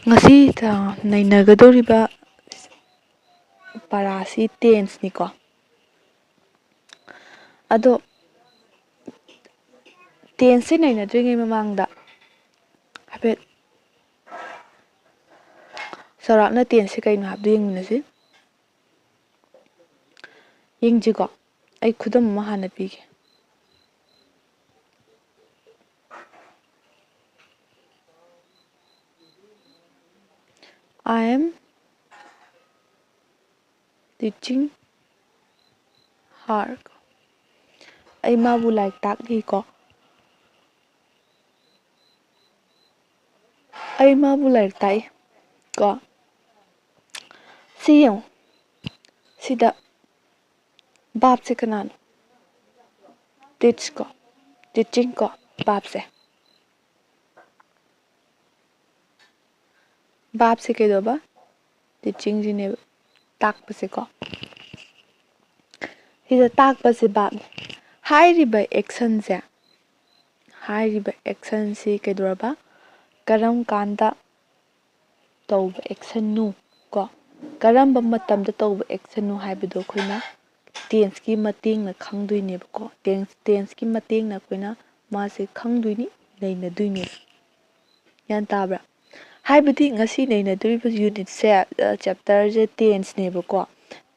ngasi nainagadoriba parasi tense niko ado tense nainadringai mamangda habet sarakna tense kaino habdu yengminasi yengjigo ai khudam ma hana pige I am teaching her ai mabu like takli ko ai mabu like tai ko siyong sida bab se kanano teach ko teaching ko bab se kedoba teaching jine tak pase ko sida tak pase bab hairiba action se hairiba action si kedoraba karam kanda tauba action nu ko karamba matamda tauba action nu haibado khoina tense ki mating na khangduine ko tense ki mating na koina mase khangduini leina duine yan tabra haibadi ngasi leina duriba unit se chapter je tense ne ko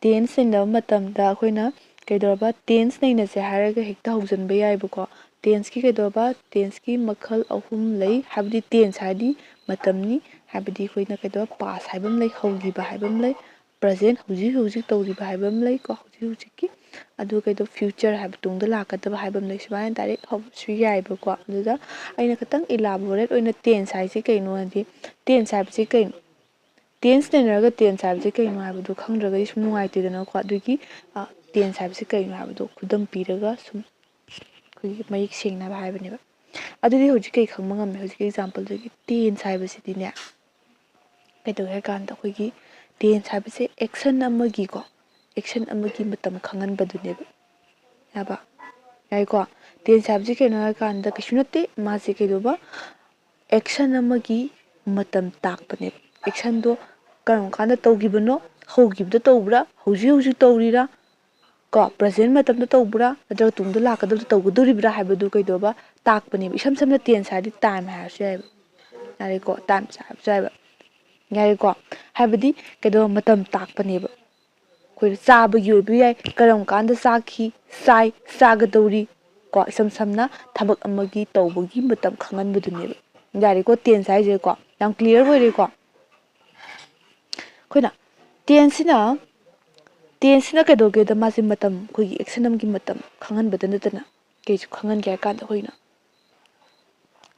tense na matamda khoina kedorba tense leina se haraga hekta haujanba yaiba tense ki kedorba tense ki makhal ahum lei habdi tense hadi matamni habdi khoina kedorba past haibam lei haugiba haibam lei present huji tawriba haibam lei ko huji ki adu kedo future haib tungda lakadaba haibam lei subain direct su yaiba ko aduda aina katang elaborate oina tense haisi kaino adi tense haibsi kaino tense neraga tense haibsi kaino haibadu khangdraga sum nungaitedana ko adugi tense haibsi kaino haibadu khudam piraga sum khoi mayik sengna haibane adudi hoji kai khangma ngam hoji example dugi tense haibsi ne kedo he kanda khoigi tense haibse action amagi ko action amagi matam khangan badune yaba yai ko tense haibse keno ha kanda kishunate mase kedoba action amagi matam takpane action do karam kanda tawgibano hogibda tawbra hoji tawrira ko present matamda tawbra adra tungda lakadabda tawgudoribra haibadu kaidoba takpane isam samna tense hadi time hasu yaiba yare ko time hasu yaiba yare ko haibadi kedo matam takpaneba koi chabagi oibu yai karam kanda chakhi sai chagadori ko isam samna thabak amagi tawbagi matam khanganbaduneba yare ko tense haije ko yam clear oire ko khoina tense na kedoge da masi matam koi action amgi matam khanganbadana tana keisu khangan kya kan hoina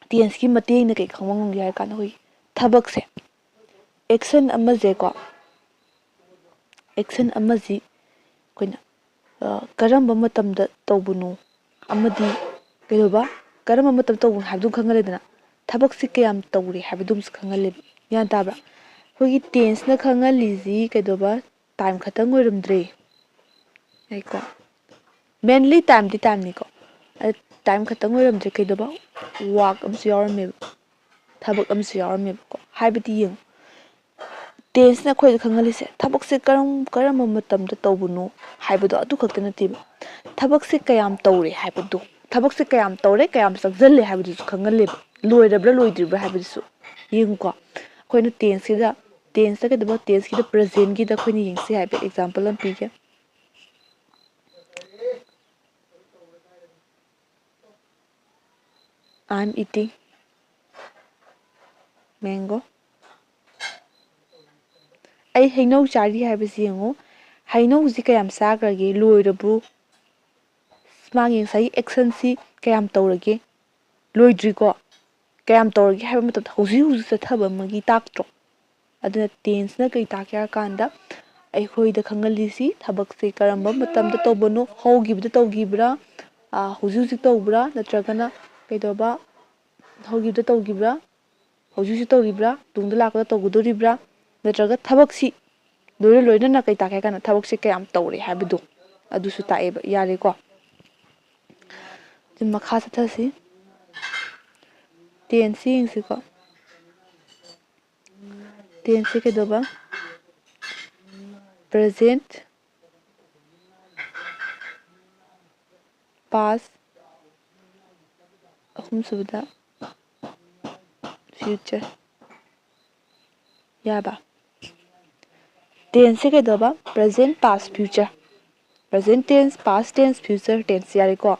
tense ki mateng na kai khangwang ya kan hoi thabak se action amaje ko action amaji koina karamba matamda tawbuno amadi kedoba karamba matam tawbun habdu khangaledana thabak si kayam tawri habdum khangaleb yan tabra hogi tense na khangaliji kedoba time khatang oiramdre aiko mainly time di time ni ko time khatang oiramdre kedoba work amsi yawarme thabak amsi yawarme ko haibati yeng tense na khoi khangalise thabak se karam matamda tawbuno haibado adu khakta natiba thabak se kayam tawre haibado thabak se kayam tawre kayam sakjalle haibadu khangalle loirabra loidribra haibadu yeng ko khoina tense da tense ka da tense ki da present ki da khoini yengsi haibe example am pige I'm eating mango ai hainau chari haibasi yengo hainau ji kayam sagrage loirabru magi sai action si kayam tawrage loidri ko kayam tawrage haiba matam hoji sathaba magi taktro aduna tense na kai takya kanda ai hoida khangalisi thabak se karamba matamda tawbano hogibda tawgibra hoji tawbra natragana kaidoba hogibda tawgibra hoji tawribra tungda lakada tawgudoribra natraga thabak si loina na kai takya kana thabak se kayam tawre haibadu adusu taeba yare ko jin makha sathasi tense yengsi ko tense se kaidoba present past ahum subada future yaba tense se kaidoba present past future present tense past tense future tense yare ko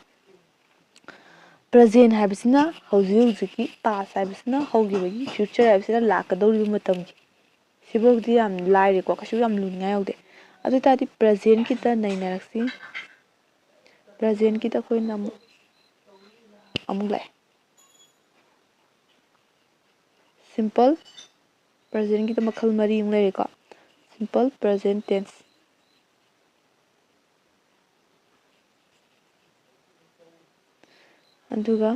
present habisina hauji hauji ki past habisina haugi bagi future habisina lakadori matamgi sibogdi yam laire ko kasu yam luninga yaude adu tadi present ki ta nainaraksi present ki ta koi namu amuk lai simple present ki ta makhal mari amuk lai ko simple present tense aduga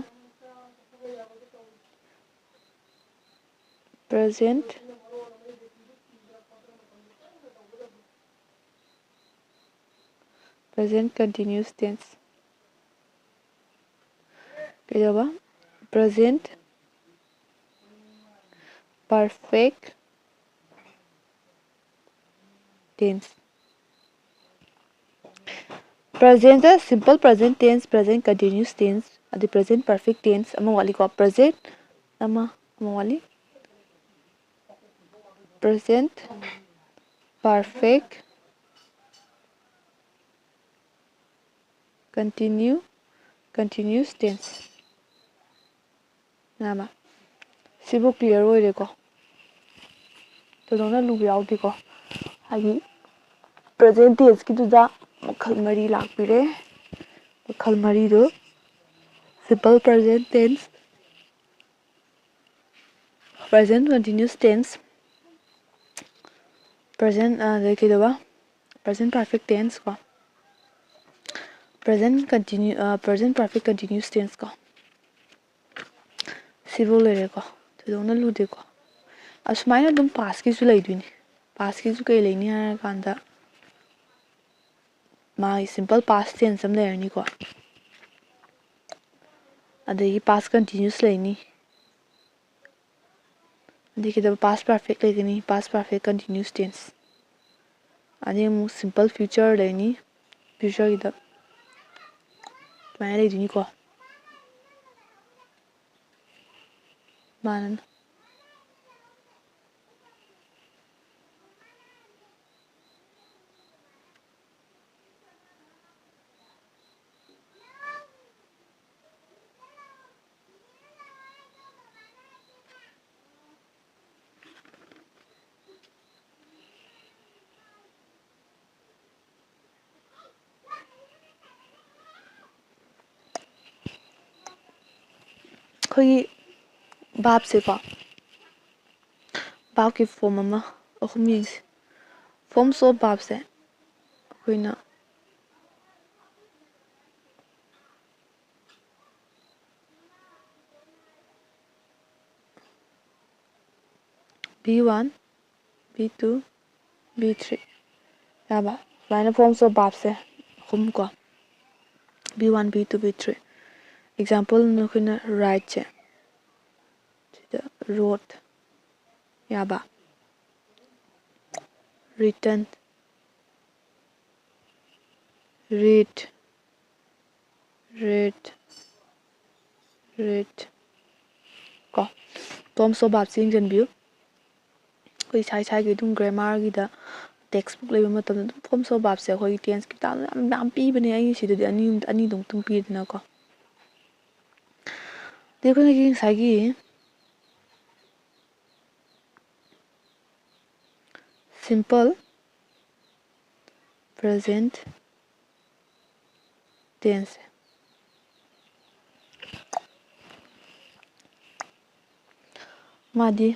present continuous tense kaidoba present perfect tense present simple present tense present continuous tense adi present perfect tense ama wali ko present ama wali present perfect continuous tense nama sibu clear oire ko to dona lu yaudi ko agi present tense ki duda makhal mari lakpire makhal mari do simple present tense present continuous tense present present perfect tense ko present perfect continuous tense ko sibu lere ko to dona lu de ko asmaina dum past ki su laiduni past ki su kai laini ha kanda my simple past tense am lerni ko adagi past continuous laini adagi the past perfect laini past perfect continuous tense ade mu simple future laini future ki da mai laiduni ko manan khoi bab se ko bab ki form ama ahum yengse forms of bab se hoina B1 B2 B3 yaba line forms of bab se hum ko B1 B2 B3 example no khina right che the road yaba written read read read ko forms of bab sing jan view koi sai sai gi dum grammar gi da textbook leba matam dum forms of bab se khoi tense ki ta am pi bane ai sidadi ani dum tum pi dina ko देखो कि सागी simple present tense madi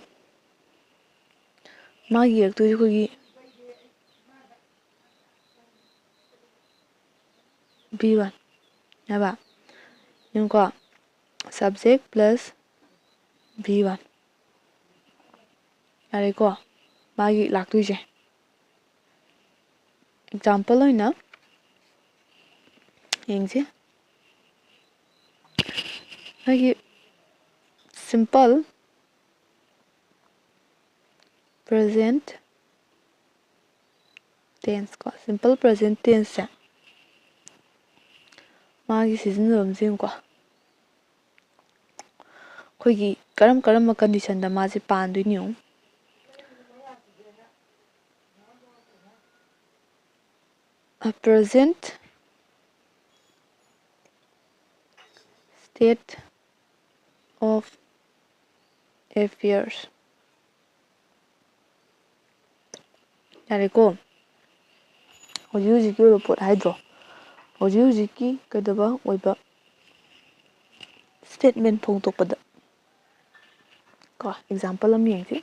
magi yak tu ko gi B1 yaba yung ko subject plus B1 yare ko magi lak tu je example hoina yengse magi simple present tense ko simple present tense se magi sizinabamse ko ꯑꯩꯈꯣꯏꯒꯤ ꯀꯔꯝꯕ ꯀꯟꯗꯤꯁꯟꯗ ꯃꯥꯁꯦ ꯄꯥꯟꯗꯣꯏꯅꯣ a present state of affairs ꯌꯥꯔꯦꯀꯣ ꯍꯧꯖꯤꯛ ꯍꯧꯖꯤꯛꯀꯤ ꯑꯣꯏꯕ ꯄꯣꯠ ꯍꯥꯏꯗ꯭ꯔꯣ ꯍꯧꯖꯤꯛ ꯍꯧꯖꯤꯛꯀꯤ ꯀꯩꯗꯧꯕ ꯑꯣꯏꯕ ꯁ꯭ꯇꯦꯠꯃꯦꯟ ꯐꯣꯡꯗꯣꯛꯄꯗ ꯀꯣ ꯑꯦꯛꯖꯥꯝꯄꯜ ꯑꯃ ꯌꯦꯡꯁꯤ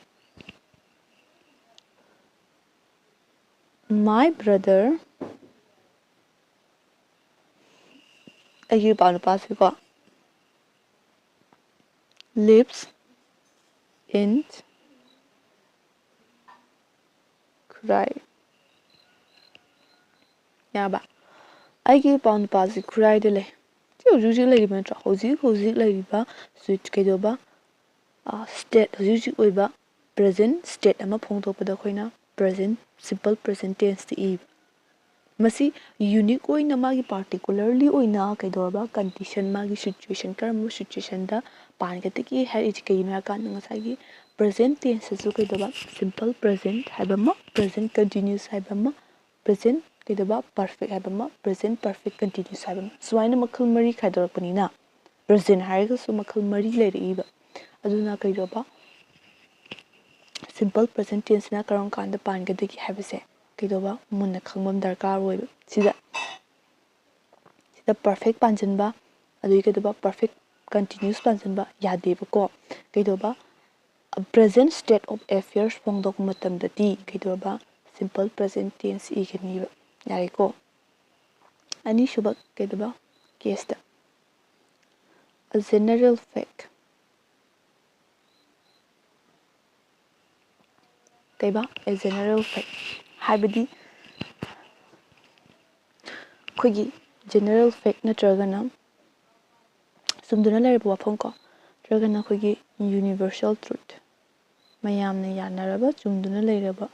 my brother ꯑꯩꯒꯤ ꯏꯄꯥ ꯅꯨꯄꯥꯁꯤꯀꯣ lives in ꯈꯨꯔꯥꯏ ꯌꯥꯕ ꯑꯩꯒꯤ ꯏꯄꯥ ꯅꯨꯄꯥꯁꯤ ꯈꯨꯔꯥꯏꯗ ꯂꯩ ꯁꯤ ꯍꯧꯖꯤꯛ ꯍꯧꯖꯤꯛ ꯂꯩꯔꯤꯕ ꯅꯠꯇ꯭ꯔꯣ ꯍꯧꯖꯤꯛ ꯍꯧꯖꯤꯛ ꯂꯩꯔꯤꯕ ꯀꯩꯗꯧꯕ ꯁ꯭ꯇꯦꯠ ꯍꯧꯖꯤꯛ ꯍꯧꯖꯤꯛ ꯑꯣꯏꯕ ꯄ꯭ꯔꯖꯦꯟ ꯁ꯭ꯇꯦꯠ ꯑꯃ ꯐꯣꯡꯗꯣꯛꯄꯗ ꯑꯩꯈꯣꯏꯅ ꯄ꯭ꯔꯖꯦꯟ ꯁꯤꯝꯄꯜ ꯄ꯭ꯔꯖꯦꯟ ꯇꯦꯟꯁꯇ ꯏꯕ ꯃꯁꯤ ꯌꯨꯅꯤꯛ ꯑꯣꯏꯅ ꯃꯥꯒꯤ ꯄꯥꯔꯇꯤꯀꯨꯂꯔꯂꯤ ꯑꯣꯏꯅ ꯀꯩꯗꯧꯔꯕ ꯀꯟꯗꯤꯁꯟ ꯃꯥꯒꯤ ꯁꯤꯆꯨꯋꯦꯁꯟ ꯀꯔꯝꯕ ꯁꯤꯆꯨꯋꯦꯁꯟꯗ ꯄꯥꯟꯒꯗꯒꯦ ꯍꯥꯏꯔꯤꯁꯤ ꯀꯩꯒꯤꯅꯣ ꯍꯥꯏꯔꯀꯥꯟꯗ ꯉꯁꯥꯏꯒꯤ ꯄ꯭ꯔꯖꯦꯟ ꯇꯦꯟꯁꯇꯁꯨ ꯀꯩꯗꯧꯕ ꯁꯤꯝꯄꯜ ꯄ꯭ꯔꯖꯦꯟ ꯍꯥꯏꯕ ꯑꯃ ꯄ꯭ꯔꯖꯦꯟ ꯀꯟꯇꯤꯅ꯭ꯌꯨꯁ ꯍꯥꯏꯕ ꯑꯃ ꯄ꯭ꯔꯖꯦꯟ ꯀꯩꯗꯧꯕ ꯄꯔꯐꯦꯛ ꯍꯥꯏꯕ ꯑꯃ ꯄ꯭ꯔꯖꯦꯟ ꯄꯔꯐꯦꯛ ꯀꯟꯇꯤꯅ꯭ꯌꯨꯁ ꯍꯥꯏꯕ ꯑꯃ ꯁꯨꯃꯥꯏꯅ ꯃꯈꯜ ꯃꯔꯤ ꯈꯥꯏꯗꯣꯔꯛꯄꯅꯤꯅ ꯄ꯭ꯔꯖꯦꯟ ꯍꯥꯏꯔꯒꯁꯨ ꯃꯈꯜ ꯃꯔꯤ ꯂꯩꯔꯛꯏꯕ ꯑꯗꯨꯅ ꯀꯩꯗꯧꯕ ꯁꯤꯝꯄꯜ ꯄ꯭ꯔꯖꯦꯟ ꯇꯦꯟꯁꯅ ꯀꯔꯝ ꯀꯥꯟꯗ ꯄꯥꯟꯒꯗꯒꯦ ꯍꯥꯏꯕꯁꯦ ꯀꯩꯗꯧꯕ ꯃꯨꯟꯅ ꯈꯪꯕ ꯑꯃ ꯗꯔꯀꯥꯔ ꯑꯣꯏꯕ ꯁꯤꯗ ꯄꯔꯐꯦꯛ ꯄꯥꯟꯁꯤꯟꯕ ꯑꯗꯨꯒꯤ ꯀꯩꯗꯧꯕ ꯄꯔꯐꯦꯛ ꯀꯟꯇꯤꯅ꯭ꯌꯨꯁ ꯄꯥꯟꯁꯤꯟꯕ ꯌꯥꯗꯦꯕꯀꯣ ꯀꯩꯗꯧꯕ ꯄ꯭ꯔꯖꯦꯟ ꯁ꯭ꯇꯦꯠ ꯑꯣꯐ ꯑꯦꯐꯤꯌꯔꯁ ꯐꯣꯡꯗꯣꯛꯄ ꯃꯇꯝꯗꯗꯤ ꯀꯩꯗꯧꯕ ꯁꯤꯝꯄꯜ ꯄ꯭ꯔꯖꯦꯟ ꯇꯦꯟꯁ ꯏꯒꯅꯤꯕ ꯌꯥꯔꯦꯀꯣ ꯑꯅꯤꯁꯨꯕ ꯀꯩꯗꯧꯕ ꯀꯦꯁꯇ a general fact ꯀꯩꯕ a general fact ꯍꯥꯏꯕꯗꯤ ꯑꯩꯈꯣꯏꯒꯤ general fact ꯅꯠꯇ꯭ꯔꯒꯅ ꯆꯨꯝꯗꯨꯅ ꯂꯩꯔꯕ ꯋꯥꯐꯝ ꯀꯣ ꯅꯠꯇ꯭ꯔꯒꯅ ꯑꯩꯈꯣꯏꯒꯤ universal truth ꯃꯌꯥꯝꯅ ꯌꯥꯅꯔꯕ ꯆꯨꯝꯗꯨꯅ ꯂꯩꯔꯕ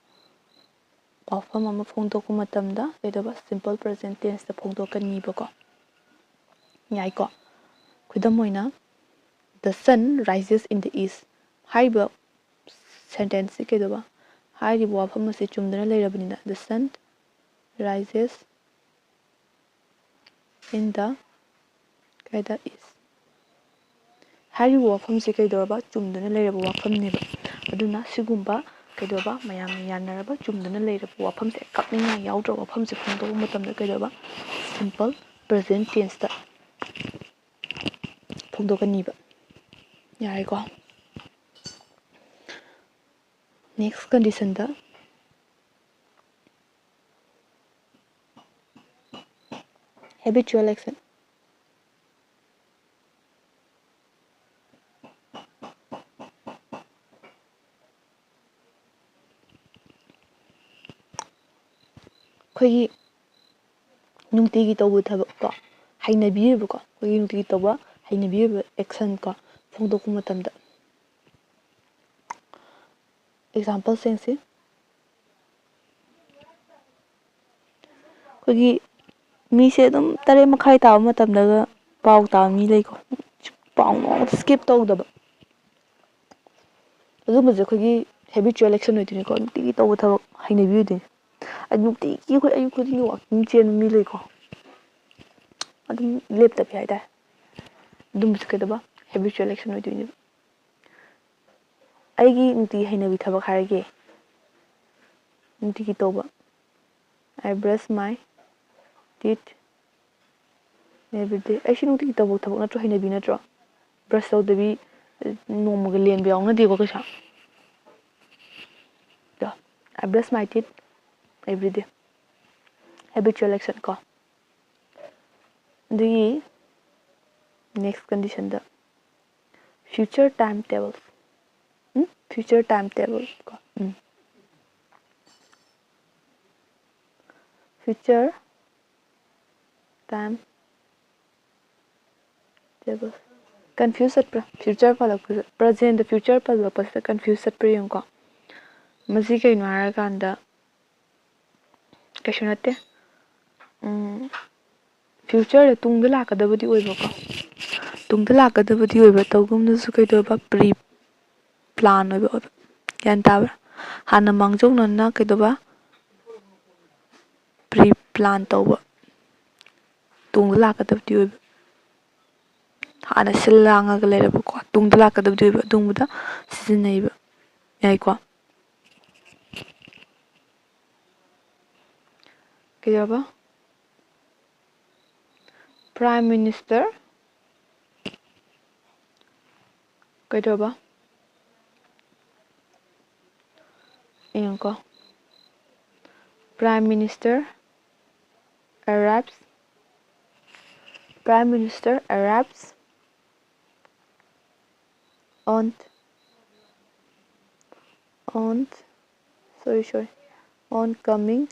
ꯋꯥꯐꯝ ꯑꯃ ꯐꯣꯡꯗꯣꯛꯄ ꯃꯇꯝꯗ ꯀꯩꯗꯧꯕ ꯁꯤꯝꯄꯜ ꯄ꯭ꯔꯖꯦꯟ ꯇꯦꯟꯁꯇ ꯐꯣꯡꯗꯣꯛꯀꯅꯤꯕꯀꯣ ꯌꯥꯏꯀꯣ ꯈꯨꯗꯝ ꯑꯣꯏꯅ the sun rises in the east ꯍꯥꯏꯔꯤꯕ ꯁꯦꯟꯇꯦꯟꯁꯁꯤ ꯀꯩꯗꯧꯕ ꯍꯥꯏꯔꯤꯕ ꯋꯥꯐꯝ ꯑꯁꯤ ꯆꯨꯝꯗꯨꯅ ꯂꯩꯔꯕꯅꯤꯅ the sun rises in the ꯀꯩꯗ is ꯍꯥꯏꯔꯤꯕ ꯋꯥꯐꯝꯁꯤ ꯀꯩꯗꯧꯔꯕ ꯆꯨꯝꯗꯨꯅ ꯂꯩꯔꯕ ꯋꯥꯐꯝꯅꯦꯕ ꯑꯗꯨꯅ ꯁꯤꯒꯨꯝꯕ ꯀꯩꯗꯧꯕ ꯃꯌꯥꯝꯅ ꯌꯥꯅꯔꯕ ꯆꯨꯝꯗꯨꯅ ꯂꯩꯔꯕ ꯋꯥꯐꯝꯁꯦ ꯀꯛꯅꯤꯡꯉꯥꯏ ꯌꯥꯎꯗ꯭ꯔꯕ ꯋꯥꯐꯝꯁꯦ ꯐꯣꯡꯗꯣꯛꯄ ꯃꯇꯝꯗ ꯀꯩꯗꯧꯕ ꯁꯤꯝꯄꯜ ꯄ꯭ꯔꯖꯦꯟ ꯇꯦꯟꯁꯇ ꯐꯣꯡꯗꯣꯛꯀꯅꯤꯕ ꯌꯥꯔꯦꯀꯣ ꯅꯦꯛꯁ ꯀꯟꯗꯤꯁꯟꯗ habitual action ꯑꯩꯈꯣꯏꯒꯤ ꯅꯨꯡꯇꯤꯒꯤ ꯇꯧꯕ ꯊꯕꯛꯀꯣ ꯍꯩꯅꯕꯤꯔꯤꯕꯀꯣ ꯑꯩꯈꯣꯏꯒꯤ ꯅꯨꯡꯇꯤꯒꯤ ꯇꯧꯕ ꯍꯩꯅꯕꯤꯔꯤꯕ ꯑꯦꯛꯁꯟ ꯀꯣ ꯐꯣꯡꯗꯣꯛꯄ ꯃꯇꯝꯗ ꯑꯦꯛꯖꯥꯝꯄꯜꯁꯤꯡꯁꯤ ꯑꯩꯈꯣꯏꯒꯤ ꯃꯤꯁꯦ ꯑꯗꯨꯝ 8:30 ꯇꯥꯕ ꯃꯇꯝꯗꯒ ꯄꯥꯎ ꯇꯥꯕ ꯃꯤ ꯂꯩꯀꯣ ꯄꯥꯎ ꯅꯣꯡꯃꯇ ꯁ꯭ꯀꯤꯞ ꯇꯧꯗꯕ ꯑꯗꯨꯝꯕꯁꯦ ꯑꯩꯈꯣꯏꯒꯤ ꯍꯦꯕꯤꯆꯨꯋꯦꯜ ꯑꯦꯛꯁꯟ ꯑꯣꯏꯗꯣꯏꯅꯤꯀꯣ ꯅꯨꯡꯇꯤꯒꯤ ꯇꯧꯕ ꯊꯕꯛ ꯍꯩꯅꯕꯤ ꯑꯣꯏꯗꯣꯏꯅꯤ ꯅꯨꯡꯇꯤꯒꯤ ꯑꯩꯈꯣꯏ ꯑꯌꯨꯛ ꯈꯨꯗꯤꯡꯒꯤ ꯋꯥꯛꯀꯤꯡ ꯆꯦꯟꯕ ꯃꯤ ꯂꯩꯀꯣ ꯑꯗꯨꯝ ꯂꯦꯞꯇꯕꯤ ꯍꯥꯏꯇꯥꯔꯦ ꯑꯗꯨꯝꯕꯁꯨ ꯀꯩꯗꯧꯕ ꯍꯦꯕꯤꯆꯨꯋꯦꯜ ꯑꯦꯛꯁꯟ ꯑꯣꯏꯗꯣꯏꯅꯦꯕ ꯑꯩꯒꯤ ꯅꯨꯡꯇꯤꯒꯤ ꯍꯩꯅꯕꯤ ꯊꯕꯛ ꯍꯥꯏꯔꯒꯦ ꯅꯨꯡꯇꯤꯒꯤ ꯇꯧꯕ I brush my teeth everyday ꯑꯩꯁꯤ ꯅꯨꯡꯇꯤꯒꯤ ꯇꯧꯕ ꯊꯕꯛ ꯅꯠꯇ꯭ꯔꯣ ꯍꯩꯅꯕꯤ ꯅꯠꯇ꯭ꯔꯣ ꯕ꯭ꯔꯁ ꯇꯧꯗꯕꯤ ꯅꯣꯡꯃꯒ ꯂꯦꯟꯕ ꯌꯥꯎꯅꯗꯦꯀꯣ ꯀꯩꯁꯨ I brush my teeth everyday habitual action ꯀꯣ ꯑꯗꯨꯒꯤ next conditionꯗ future timetable future timetable ꯀꯣ future time table confuse ꯆꯠꯄ꯭ꯔꯥ future ꯄꯜꯂꯛꯄꯁꯦ present ꯐ꯭ꯌꯨꯆꯔ ꯄꯜꯂꯛꯄꯁꯤꯗ confuse ꯆꯠꯄ꯭ꯔꯥ ꯌꯦꯡꯉꯨꯀꯣ ꯃꯁꯤ ꯀꯩꯅꯣ ꯍꯥꯏꯔꯀꯥꯟꯗ ꯀꯩꯁꯨ ꯅꯠꯇꯦ ꯐ꯭ꯌꯨꯆꯔꯗ ꯇꯨꯡꯗ ꯂꯥꯛꯀꯗꯕꯗꯤ ꯑꯣꯏꯕꯀꯣ ꯇꯨꯡꯗ ꯂꯥꯛꯀꯗꯕꯗꯤ ꯑꯣꯏꯕ ꯇꯧꯒꯨꯝꯅꯁꯨ ꯀꯩꯗꯧꯕ ꯄ꯭ꯔꯤ ꯄ꯭ꯂꯥꯟ ꯑꯣꯏꯕ ꯒ꯭ꯌꯥꯟ ꯇꯥꯕ꯭ꯔꯥ ꯍꯥꯟꯅ ꯃꯥꯡꯖꯧꯅꯅ ꯀꯩꯗꯧꯕ ꯄ꯭ꯔꯤ ꯄ꯭ꯂꯥꯟ ꯇꯧꯕ ꯇꯨꯡꯗ ꯂꯥꯛꯀꯗꯕꯗꯤ ꯑꯣꯏꯕ ꯍꯥꯟꯅ ꯁꯤꯜ ꯂꯥꯡꯉꯒ ꯂꯩꯔꯕꯀꯣ ꯇꯨꯡꯗ ꯂꯥꯛꯀꯗꯕꯗꯤ ꯑꯣꯏꯕ ꯑꯗꯨꯒꯨꯝꯕꯗ ꯁꯤꯖꯤꯟꯅꯩꯕ ꯌꯥꯏꯀꯣ ꯀꯩꯗꯧꯕ ꯄ꯭ꯔꯥꯏꯝ ꯃꯤꯅꯤꯁꯇꯔ ꯀꯩꯗꯧꯕ ꯌꯦꯡꯉꯨꯀꯣ Prime Minister arrives on on coming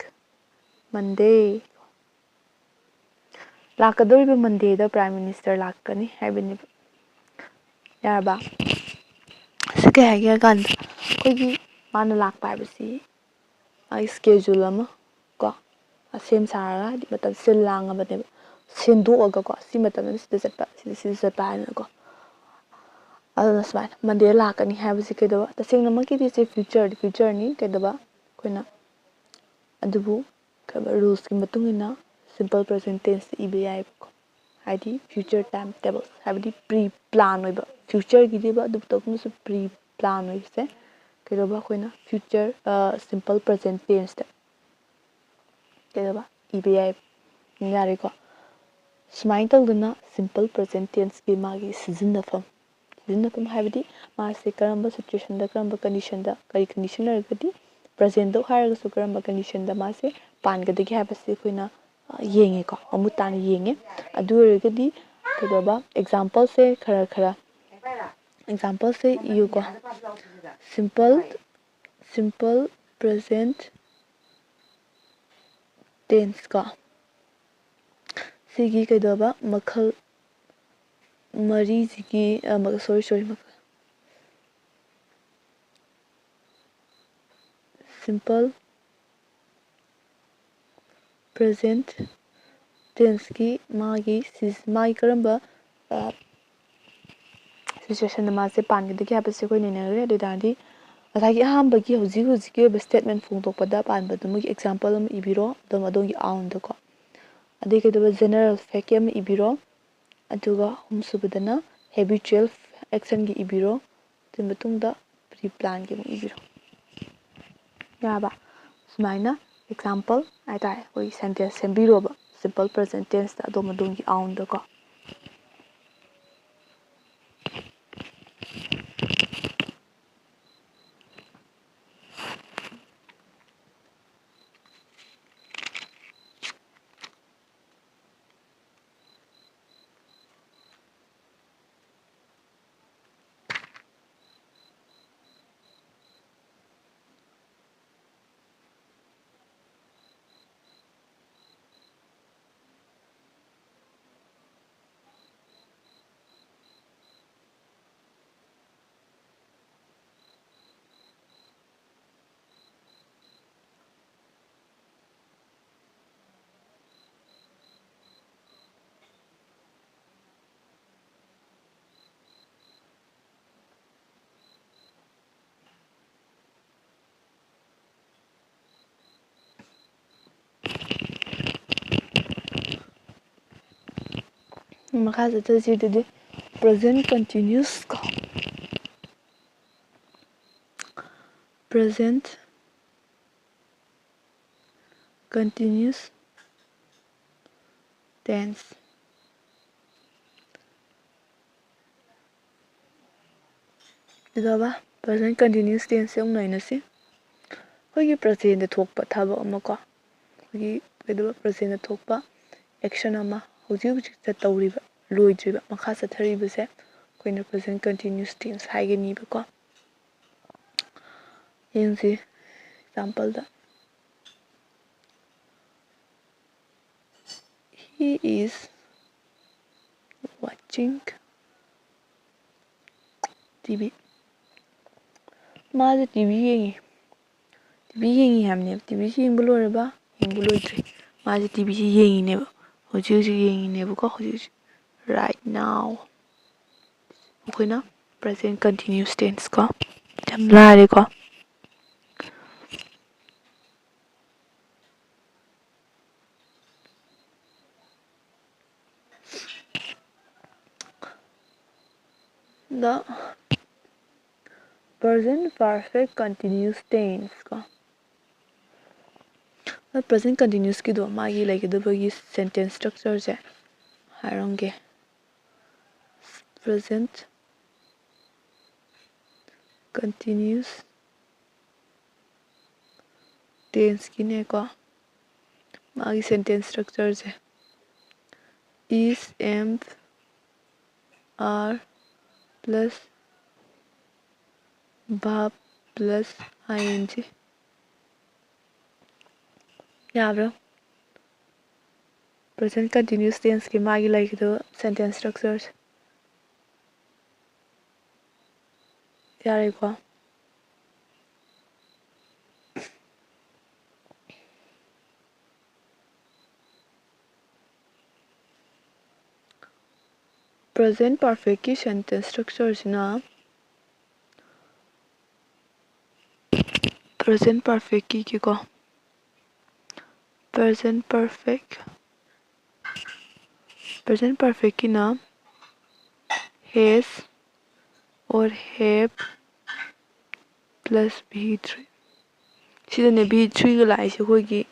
Monday. ꯂꯥꯛꯀꯗꯧꯔꯤꯕ ꯃꯟꯗꯦꯗ ꯄ꯭ꯔꯥꯏꯝ ꯃꯤꯅꯤꯁꯇꯔ ꯂꯥꯛꯀꯅꯤ ꯍꯥꯏꯕꯅꯦꯕ ꯌꯥꯔꯕ ꯁꯤ ꯀꯩ ꯍꯥꯏꯒꯦ ꯀꯥꯟꯗ ꯑꯩꯈꯣꯏꯒꯤ ꯃꯥꯅ ꯂꯥꯛꯄ ꯍꯥꯏꯕꯁꯤ ꯁ꯭ꯀꯦꯖꯨꯜ ꯑꯃ ꯀꯣ ꯁꯦꯝ ꯁꯥꯔꯒ ꯍꯥꯏꯗꯤ ꯃꯇꯝ ꯁꯤꯜ ꯂꯥꯡꯉꯕꯅꯦꯕ ꯁꯦꯝꯗꯣꯛꯑꯒꯀꯣ ꯁꯤ ꯃꯇꯝꯗ ꯁꯤꯗ ꯆꯠꯄ ꯁꯤꯗ ꯆꯠꯄ ꯍꯥꯏꯅꯀꯣ ꯑꯗꯨꯅ ꯁꯨꯃꯥꯏꯅ ꯃꯟꯗꯦ ꯂꯥꯛꯀꯅꯤ ꯍꯥꯏꯕꯁꯤ ꯀꯩꯗꯧꯕ ꯇꯁꯦꯡꯅꯃꯛꯀꯤꯗꯤ ꯁꯤ ꯐ꯭ꯌꯨꯆꯔꯅꯤ ꯀꯩꯗꯧꯕ ꯑꯩꯈꯣꯏꯅ ꯑꯗꯨꯕꯨ ꯔꯨꯜꯁꯀꯤ ꯃꯇꯨꯡ ꯏꯟꯅ ꯁꯤꯝꯄꯜ ꯄ꯭ꯔꯖꯦꯟ ꯇꯦꯟꯁꯇ ꯏꯕ ꯌꯥꯏꯕꯀꯣ ꯍꯥꯏꯗꯤ ꯐ꯭ꯌꯨꯆꯔ ꯇꯥꯏꯝ ꯇꯦꯕꯜ ꯍꯥꯏꯕꯗꯤ ꯄ꯭ꯔꯤ ꯄ꯭ꯂꯥꯟ ꯑꯣꯏꯕ ꯐ꯭ꯌꯨꯆꯔꯒꯤꯗꯤꯕ ꯑꯗꯨꯕꯨ ꯇꯧꯒꯨꯝꯕꯁꯨ ꯄ꯭ꯔꯤ ꯄ꯭ꯂꯥꯟ ꯑꯣꯏꯕꯁꯦ ꯀꯩꯗꯧꯕ ꯑꯩꯈꯣꯏꯅ ꯐ꯭ꯌꯨꯆꯔ ꯁꯤꯝꯄꯜ ꯄ꯭ꯔꯖꯦꯟ ꯇꯦꯟꯁꯇ ꯀꯩꯗꯧꯕ ꯏꯕ ꯌꯥꯏꯕ ꯌꯥꯔꯦꯀꯣ ꯁꯨꯃꯥꯏꯅ ꯇꯧꯗꯅ ꯁꯤꯝꯄꯜ ꯄ꯭ꯔꯖꯦꯟ ꯇꯦꯟꯁꯀꯤ ꯃꯥꯒꯤ ꯁꯤꯖꯤꯟꯅꯐꯝ ꯍꯥꯏꯕꯗꯤ ꯃꯥꯁꯦ ꯀꯔꯝꯕ ꯁꯤꯆꯨꯋꯦꯁꯟꯗ ꯀꯔꯝꯕ ꯀꯟꯗꯤꯁꯟꯗ ꯀꯔꯤ ꯀꯟꯗꯤꯁꯟ ꯑꯣꯏꯔꯒꯗꯤ ꯄ꯭ꯔꯖꯦꯟꯇꯧ ꯍꯥꯏꯔꯒꯁꯨ ꯀꯔꯝꯕ ꯀꯟꯗꯤꯁꯟꯗ ꯃꯥꯁꯦ ꯄꯥꯟꯒꯗꯒꯦ ꯍꯥꯏꯕꯁꯤ ꯑꯩꯈꯣꯏꯅ ꯌꯦꯡꯉꯦꯀꯣ ꯃꯃꯨꯠ ꯇꯥꯅ ꯌꯦꯡꯉꯦ ꯑꯗꯨ ꯑꯣꯏꯔꯒꯗꯤ ꯀꯩꯗꯧꯕ ꯑꯦꯛꯖꯥꯝꯄꯜꯁꯦ ꯈꯔ ꯑꯦꯛꯖꯥꯝꯄꯜꯁꯦ ꯏꯌꯨꯀꯣ ꯁꯤꯝꯄꯜ ꯄ꯭ꯔꯖꯦꯟꯠ ꯇꯦꯟꯁ ꯀꯣ ꯁꯤꯒꯤ ꯀꯩꯗꯧꯕ ꯃꯈꯜ ꯃꯔꯤꯁꯤꯒꯤ ꯁꯤꯝꯄꯜ ꯄ꯭ꯔꯖꯦꯟꯠ ꯇꯦꯟꯁꯀꯤ ꯃꯥꯒꯤ ꯀꯔꯝꯕ ꯁꯤꯆꯨꯋꯦꯁꯟꯗ ꯃꯥꯁꯦ ꯄꯥꯟꯒꯗꯒꯦ ꯍꯥꯏꯕꯁꯦ ꯑꯩꯈꯣꯏ ꯅꯩꯅꯔꯦ ꯑꯗꯨ ꯑꯣꯏꯇꯥꯔꯗꯤ ꯉꯁꯥꯏꯒꯤ ꯑꯍꯥꯟꯕꯒꯤ ꯍꯧꯖꯤꯛꯀꯤ ꯑꯣꯏꯕ ꯁ꯭ꯇꯦꯠꯃꯦꯟ ꯐꯣꯡꯗꯣꯛꯄꯗ ꯄꯥꯟꯕꯗꯨꯃꯒꯤ ꯑꯦꯛꯖꯥꯝꯄꯜ ꯑꯃ ꯏꯕꯤꯔꯣ ꯑꯗꯨꯝ ꯑꯗꯣꯝꯒꯤ ꯑꯥꯎꯟꯗꯀꯣ ꯑꯗꯩ ꯀꯩꯗꯧꯕ ꯖꯦꯅꯔꯦꯜ ꯐꯦꯛꯀꯤ ꯑꯃ ꯏꯕꯤꯔꯣ ꯑꯗꯨꯒ ꯑꯍꯨꯝꯁꯨꯕꯗꯅ ꯍꯦꯕꯤꯆꯨꯋꯦꯜ ꯑꯦꯛꯁꯟꯒꯤ ꯏꯕꯤꯔꯣ ꯑꯗꯨꯒꯤ ꯃꯇꯨꯡꯗ ꯄ꯭ꯔꯤ ꯄ꯭ꯂꯥꯟꯒꯤ ꯑꯃꯨꯛ ꯏꯕꯤꯔꯣ ꯌꯥꯔꯕ ꯁꯨꯃꯥꯏꯅ ꯑꯦꯛꯖꯥꯝꯄꯜ ꯍꯥꯏꯇꯥꯔꯦ ꯑꯩꯈꯣꯏꯒꯤ ꯁꯦꯟꯇꯦꯟꯁ ꯁꯦꯝꯕꯤꯔꯣꯕ ꯁꯤꯝꯄꯜ ꯄ꯭ꯔꯖꯦꯟꯠ ꯇꯦꯟꯁꯇ ꯑꯗꯣꯝꯒꯤ ꯑꯥꯎꯟꯗꯀꯣ ꯃꯈꯥ ꯆꯠꯊꯁꯤ ꯑꯗꯨꯗꯤ ꯄ꯭ꯔꯖꯦꯟꯠ ꯀꯟꯇꯤꯅ꯭ꯌꯨꯁ ꯀꯣ ꯄ꯭ꯔꯖꯦꯟꯠ ꯀꯟꯇꯤꯅ꯭ꯌꯨꯁ ꯇꯦꯟꯁ ꯑꯗꯨꯒ ꯄ꯭ꯔꯖꯦꯟꯠ ꯀꯟꯇꯤꯅ꯭ꯌꯨꯁ ꯇꯦꯟꯁꯁꯦ ꯑꯃꯨꯛ ꯅꯩꯅꯁꯤ ꯑꯩꯈꯣꯏꯒꯤ ꯄ꯭ꯔꯖꯦꯟꯗ ꯊꯣꯛꯄ ꯊꯕꯛ ꯑꯃ ꯀꯣ ꯑꯩꯈꯣꯏꯒꯤ ꯀꯩꯗꯧꯕ ꯄ꯭ꯔꯖꯦꯟꯗ ꯊꯣꯛꯄ ꯑꯦꯛꯁꯟ ꯑꯃ ꯍꯧꯖꯤꯛꯇ ꯇꯧꯔꯤꯕ ꯂꯣꯏꯗ꯭ꯔꯤꯕ ꯃꯈꯥ ꯆꯠꯊꯔꯤꯕꯁꯦ ꯑꯩꯈꯣꯏꯅ ꯄ꯭ꯔꯖꯦꯟꯠ ꯀꯟꯇꯤꯅ꯭ꯌꯨꯁ ꯇꯦꯟꯁ ꯍꯥꯏꯒꯅꯤꯕꯀꯣ ꯌꯦꯡꯁꯤ ꯑꯦꯛꯖꯥꯝꯄꯜꯗ He is watching TV. ꯃꯥꯁꯦ ꯇꯤꯚꯤ ꯌꯦꯡꯉꯤ ꯇꯤꯚꯤ ꯌꯦꯡꯉꯤ ꯍꯥꯏꯕꯅꯦꯕ ꯇꯤꯚꯤꯁꯤ ꯌꯦꯡꯕ ꯂꯣꯏꯔꯕ ꯌꯦꯡꯕ ꯂꯣꯏꯗ꯭ꯔꯤ ꯃꯥꯁꯦ ꯇꯤꯚꯤꯁꯤ ꯌꯦꯡꯉꯤꯅꯦꯕ ꯍꯧꯖꯤꯛ ꯍꯧꯖꯤꯛ ꯌꯦꯡꯉꯤꯅꯦꯕꯀꯣ ꯍꯧꯖꯤꯛ right now ꯑꯩꯈꯣꯏꯅ present continuous tense ꯀꯣ ꯌꯥꯝ ꯂꯥꯏꯔꯦꯀꯣ the present perfect continuous tense ꯀꯣ present continuous ꯀꯤꯗꯣ ꯃꯥꯒꯤ ꯂꯩꯒꯗꯕꯒꯤ sentence structure ꯁꯦ ꯍꯥꯏꯔꯝꯒꯦ present continuous tense ꯀꯤꯅꯦꯀꯣ मागी sentence structure से is am are plus verb plus ing याब्रो present continuous tense की मागी लाइक दो sentence structures यारे को present perfect की sentence structures ना present perfect की को present perfect की ना has और have plus v3 सिदने v3 का लाइक से कोई की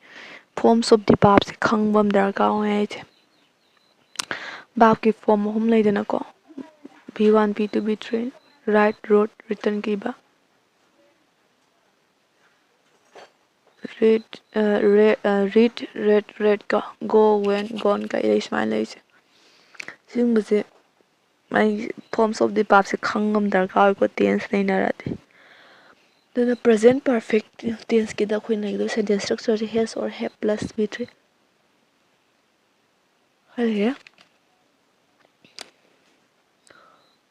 forms of the verb से खंगबम दरकार है इसे verb की form हम ले देना को v1 v2 v3 write wrote written की बा read read का go went gone का ये स्माइल है इसे सिंग बसे मैं forms of the verb से खंगम दरकार को tense नहीं ना रहते तो ना present perfect tense की दा कोई नहीं दो sentence structure has or have plus v3 है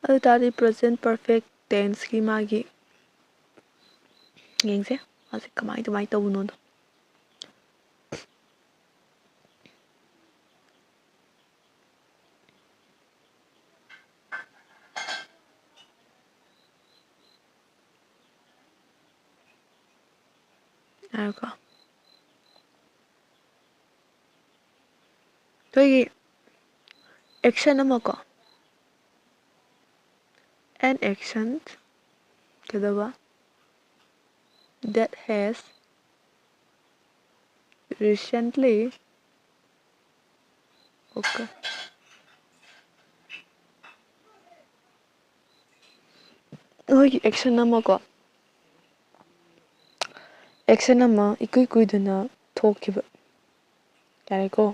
अरे तारी present perfect tense की मागी यंग से आज कमाई तो माई तो बुनो दो आएगा तो ये action नमक को an action के दबा that has recently okay तो ये action नमक को action नमक इकोई कोई दना talk की बा यारे को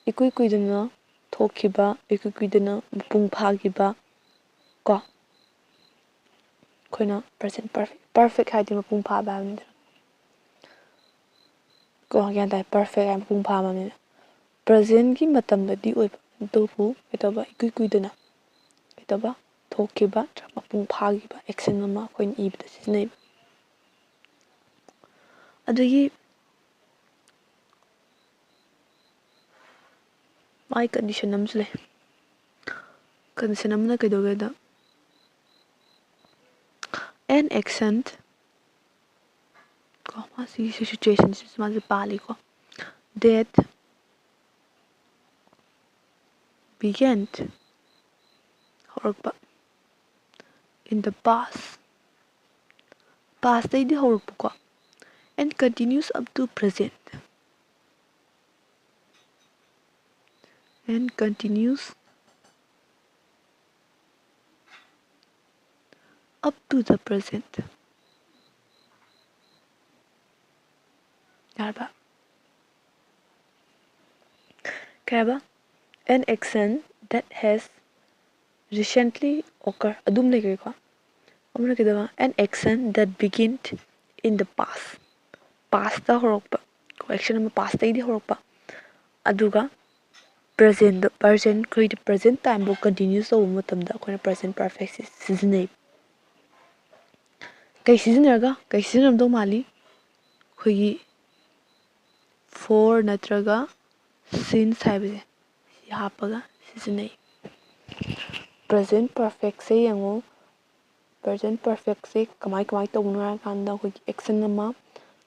इकोई कोई दना talk की बा इकोई कोई दना पुंग भाग की बा को कोई ना present perfect है तो पुंग भाग बावन को क्या था perfect है पुंग भाग बावन present की मतलब ददी ओए तो फु इतना बा इकोई कोई दना इतना बा talk की बा पुंग भाग की बा action नमक कोई नहीं बता नहीं अदुगी माई कंडीशन नम्स ले कंडीशन नमना के दोगे दा an action को मासी सिचुएशन मासी पाली को that began होरकपा in the past दे होरकपा को and continues up to present and continues up to the present यार बा क्या बा an action that has recently occurred अदुम नहीं करेगा हमने क्या दबा an action that began in the past ता होरकपा को action में past दे होरकपा अदुगा present कोई present time वो continues तो वो मतलब दा कोई present perfect season ꯀꯩ ꯁꯤꯖꯤꯟꯅꯔꯒ ꯀꯩ ꯁꯤꯖꯤꯟꯅꯔꯝꯗꯧ ꯃꯥꯜꯂꯤ ꯑꯩꯈꯣꯏꯒꯤ for ꯅꯠꯇ꯭ꯔꯒ since ꯍꯥꯏꯕꯁꯦ ꯁꯤ ꯍꯥꯞꯄꯒ ꯁꯤꯖꯤꯟꯅꯩ present perfectꯁꯦ ꯌꯦꯡꯉꯨ present perfectꯁꯦ ꯀꯃꯥꯏ ꯇꯧꯕꯅꯣ ꯍꯥꯏꯔꯀꯥꯟꯗ ꯑꯩꯈꯣꯏꯒꯤ ꯑꯦꯛꯁꯟ ꯑꯃ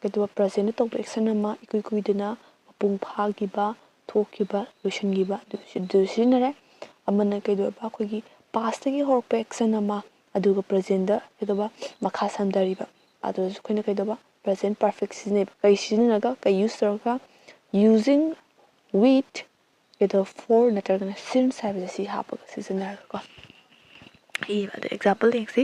ꯀꯩꯗꯧꯕ presentꯗ ꯇꯧꯕ ꯑꯦꯛꯁꯟ ꯑꯃ ꯏꯀꯨꯏ ꯀꯨꯏꯗꯅ ꯃꯄꯨꯡ ꯐꯥꯈꯤꯕ ꯊꯣꯛꯈꯤꯕ ꯂꯣꯏꯁꯤꯟꯈꯤꯕ ꯑꯗꯨ ꯁꯤꯖꯤꯟꯅꯔꯦ ꯑꯃꯅ ꯀꯩꯗꯧꯕ ꯑꯩꯈꯣꯏꯒꯤ ꯄꯥꯁꯇꯒꯤ ꯍꯧꯔꯛꯄ ꯑꯦꯛꯁꯟ ꯑꯃ ꯑꯗꯨꯒ ꯄ꯭ꯔꯖꯦꯟꯗ ꯀꯩꯗꯧꯕ ꯃꯈꯥ ꯁꯝꯊꯔꯤꯕ ꯑꯗꯨꯁꯨ ꯑꯩꯈꯣꯏꯅ ꯀꯩꯗꯧꯕ ꯄ꯭ꯔꯖꯦꯟ ꯄꯔꯐꯦꯛ ꯁꯤꯖꯤꯟꯅꯩꯕ ꯀꯩ ꯁꯤꯖꯤꯟꯅꯔꯒ ꯀꯩ ꯌꯨꯁ ꯇꯧꯔꯒ using with ꯀꯩꯗꯧꯕ for ꯅꯠꯇ꯭ꯔꯒꯅ since ꯍꯥꯏꯕꯁꯦ ꯁꯤ ꯍꯥꯞꯄꯒ ꯁꯤꯖꯤꯟꯅꯔꯒꯀꯣ ꯏꯕ ꯑꯗ ꯑꯦꯛꯖꯥꯝꯄꯜ ꯌꯦꯡꯁꯤ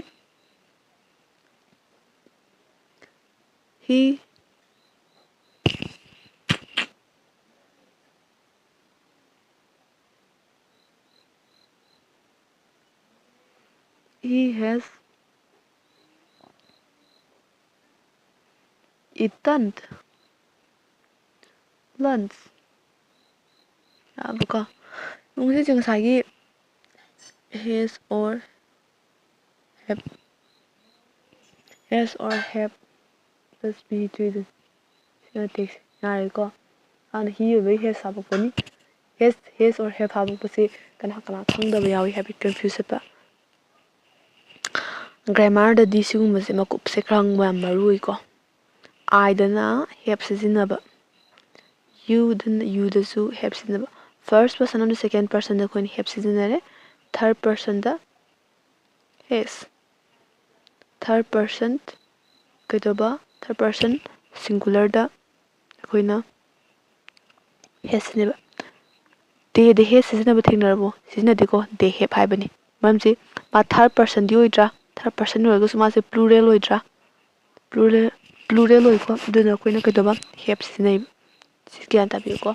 he has eaten lunch ꯌꯥꯕꯀꯣ ꯅꯨꯡꯁꯤꯁꯦ ꯉꯁꯥꯏꯒꯤ has or have plus be3 ꯁꯤꯅ ꯇꯦꯛꯁ ꯌꯥꯔꯦꯀꯣ ꯍꯥꯟꯅ ꯍꯤ ꯑꯣꯏꯕꯒꯤ ꯍꯦꯁ ꯍꯥꯞꯄꯛꯄꯅꯤ ꯍꯦꯁ or have ꯍꯥꯞꯄꯛꯄꯁꯤ ꯀꯅꯥ ꯈꯪꯗꯕ ꯌꯥꯎꯏ ꯍꯥꯏꯐꯦꯠ ꯀꯟꯐ꯭ꯌꯨꯁ ꯆꯠꯄ ꯒ꯭ꯔꯥꯃꯥꯔꯗꯗꯤ ꯁꯤꯒꯨꯝꯕꯁꯦ ꯃꯀꯨꯞꯁꯦ ꯈꯔ ꯌꯥꯝ ꯃꯔꯨ ꯑꯣꯏꯀꯣ ꯑꯥꯏꯗꯅ ꯍꯦꯞ ꯁꯤꯖꯤꯟꯅꯕ ꯌꯨꯗꯁꯨ ꯍꯦꯞ ꯁꯤꯖꯤꯟꯅꯕ ꯐꯥꯔꯁ ꯄꯔꯁꯟ ꯑꯃꯗꯤ ꯁꯦꯀꯦꯟ ꯄꯔꯁꯟꯗ ꯑꯩꯈꯣꯏꯅ ꯍꯦꯞ ꯁꯤꯖꯤꯟꯅꯔꯦ ꯊꯥꯔꯠ ꯄꯔꯁꯟꯗ ꯍꯦꯁ ꯊꯥꯔꯠ ꯄꯔꯁꯟ ꯀꯩꯗꯧꯕ ꯊꯥꯔꯠ ꯄꯔꯁꯟ ꯁꯤꯡꯒꯨꯂꯔꯗ ꯑꯩꯈꯣꯏꯅ ꯍꯦꯁ ꯁꯤꯖꯤꯟꯅꯕ ꯗꯦ ꯍꯦꯁ ꯁꯤꯖꯤꯟꯅꯕ ꯊꯦꯡꯅꯔꯕꯣ ꯁꯤꯖꯤꯟꯅꯗꯦꯀꯣ ꯗꯦ ꯍꯦꯞ ꯍꯥꯏꯕꯅꯤ ꯃꯔꯝꯁꯤ ꯃꯥ ꯊꯥꯔꯠ ꯄꯔꯁꯟꯗꯤ ꯑꯣꯏꯗ꯭ꯔꯥ ꯊꯥꯔꯠ ꯄꯔꯁꯟ ꯑꯣꯏꯔꯒꯁꯨ ꯃꯥꯁꯦ ꯄ꯭ꯂꯨꯔꯦꯜ ꯑꯣꯏꯗ꯭ꯔꯥ ꯄ꯭ꯂꯨꯔꯦꯜ ꯑꯣꯏꯀꯣ ꯑꯗꯨꯅ ꯑꯩꯈꯣꯏꯅ ꯀꯩꯗꯧꯕ ꯍꯦꯞ ꯁꯤꯖꯤꯟꯅꯩꯕ ꯁꯤ ꯒ꯭ꯌꯥꯟ ꯇꯥꯕꯤꯌꯨꯀꯣ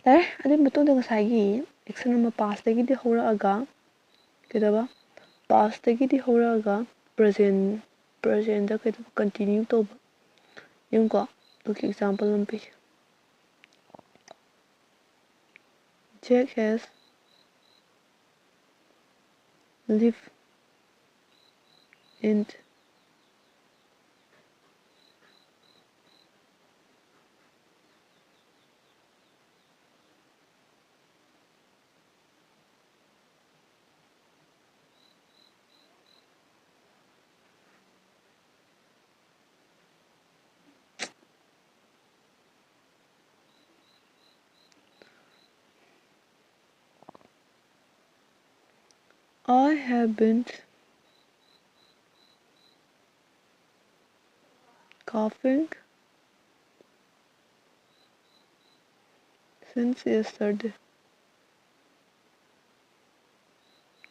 ꯌꯥꯔꯦ ꯑꯗꯨꯒꯤ ꯃꯇꯨꯡꯗ ꯉꯁꯥꯏꯒꯤ ꯑꯦꯛꯁꯟ ꯑꯃ ꯄꯥꯁꯇꯒꯤꯗꯤ ꯍꯧꯔꯛꯑꯒ ꯀꯩꯗꯧꯕ ꯄꯥꯁꯇꯒꯤꯗꯤ ꯍꯧꯔꯛꯑꯒ ꯄ꯭ꯔꯖꯦꯟꯗ ꯀꯩꯗꯧꯕ ꯀꯟꯇꯤꯅ꯭ꯌꯨ ꯇꯧꯕ ꯌꯦꯡꯉꯨꯀꯣ ꯑꯗꯨꯒꯤ ꯑꯦꯛꯖꯥꯝꯄꯜ ꯑꯃ ꯄꯤꯒꯦ Jack has lived in I have been coughing since yesterday.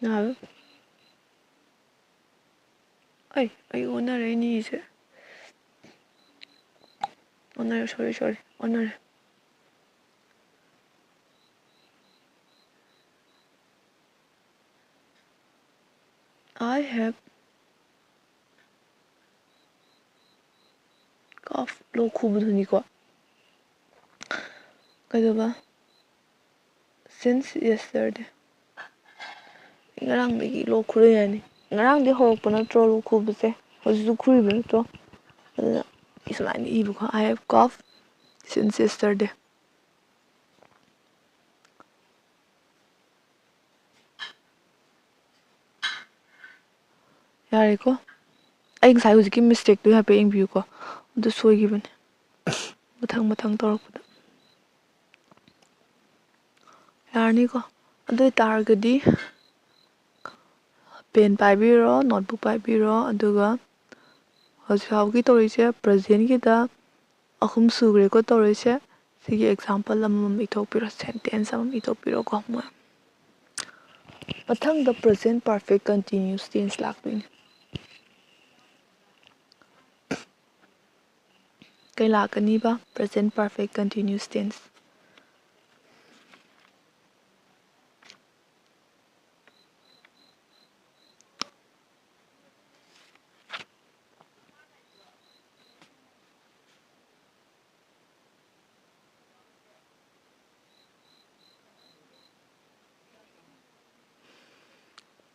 Now, I honor any honor, sorry, honor. I have cough low kubuduniko. Kaidoba since yesterday. Ngarangdagi low kuriyani. Ngarangdi horokpa natro low kubuse. Hojiju kuriba natro. Aduna isumani ibuko. I have coughed since yesterday. ꯌꯥꯔꯦꯀꯣ ꯑꯩ ꯉꯁꯥꯏ ꯍꯧꯖꯤꯛꯀꯤ ꯃꯤꯁꯇꯦꯛꯇꯨ ꯍꯥꯏꯐꯦꯠ ꯌꯦꯡꯕꯤꯌꯨꯀꯣ ꯑꯗꯨ ꯁꯣꯏꯈꯤꯕꯅꯦ ꯃꯊꯪ ꯇꯧꯔꯛꯄꯗ ꯌꯥꯔꯅꯤꯀꯣ ꯑꯗꯨ ꯑꯣꯏꯇꯥꯔꯒꯗꯤ ꯄꯦꯟ ꯄꯥꯏꯕꯤꯔꯣ ꯅꯣꯠꯕꯨꯛ ꯄꯥꯏꯕꯤꯔꯣ ꯑꯗꯨꯒ ꯍꯧꯖꯤꯛ ꯐꯥꯎꯒꯤ ꯇꯧꯔꯤꯁꯦ ꯄ꯭ꯔꯖꯦꯟꯒꯤꯗ 3 ꯁꯨꯈ꯭ꯔꯦꯀꯣ ꯇꯧꯔꯤꯁꯦ ꯁꯤꯒꯤ ꯑꯦꯛꯖꯥꯝꯄꯜ ꯑꯃꯃꯝ ꯏꯊꯣꯛꯄꯤꯔꯣ ꯁꯦꯟꯇꯦꯟꯁ ꯑꯃꯃꯝ ꯏꯊꯣꯛꯄꯤꯔꯣꯀꯣ ꯃꯣꯏ ꯃꯊꯪꯗ ꯄ꯭ꯔꯖꯦꯟ ꯄꯔꯐꯦꯛ ꯀꯟꯇꯤꯅ꯭ꯌꯨꯁ ꯇꯦꯟꯁ ꯂꯥꯛꯇꯣꯏꯅꯦ ꯀꯩ ꯂꯥꯛꯀꯅꯤꯕ present perfect continuous tense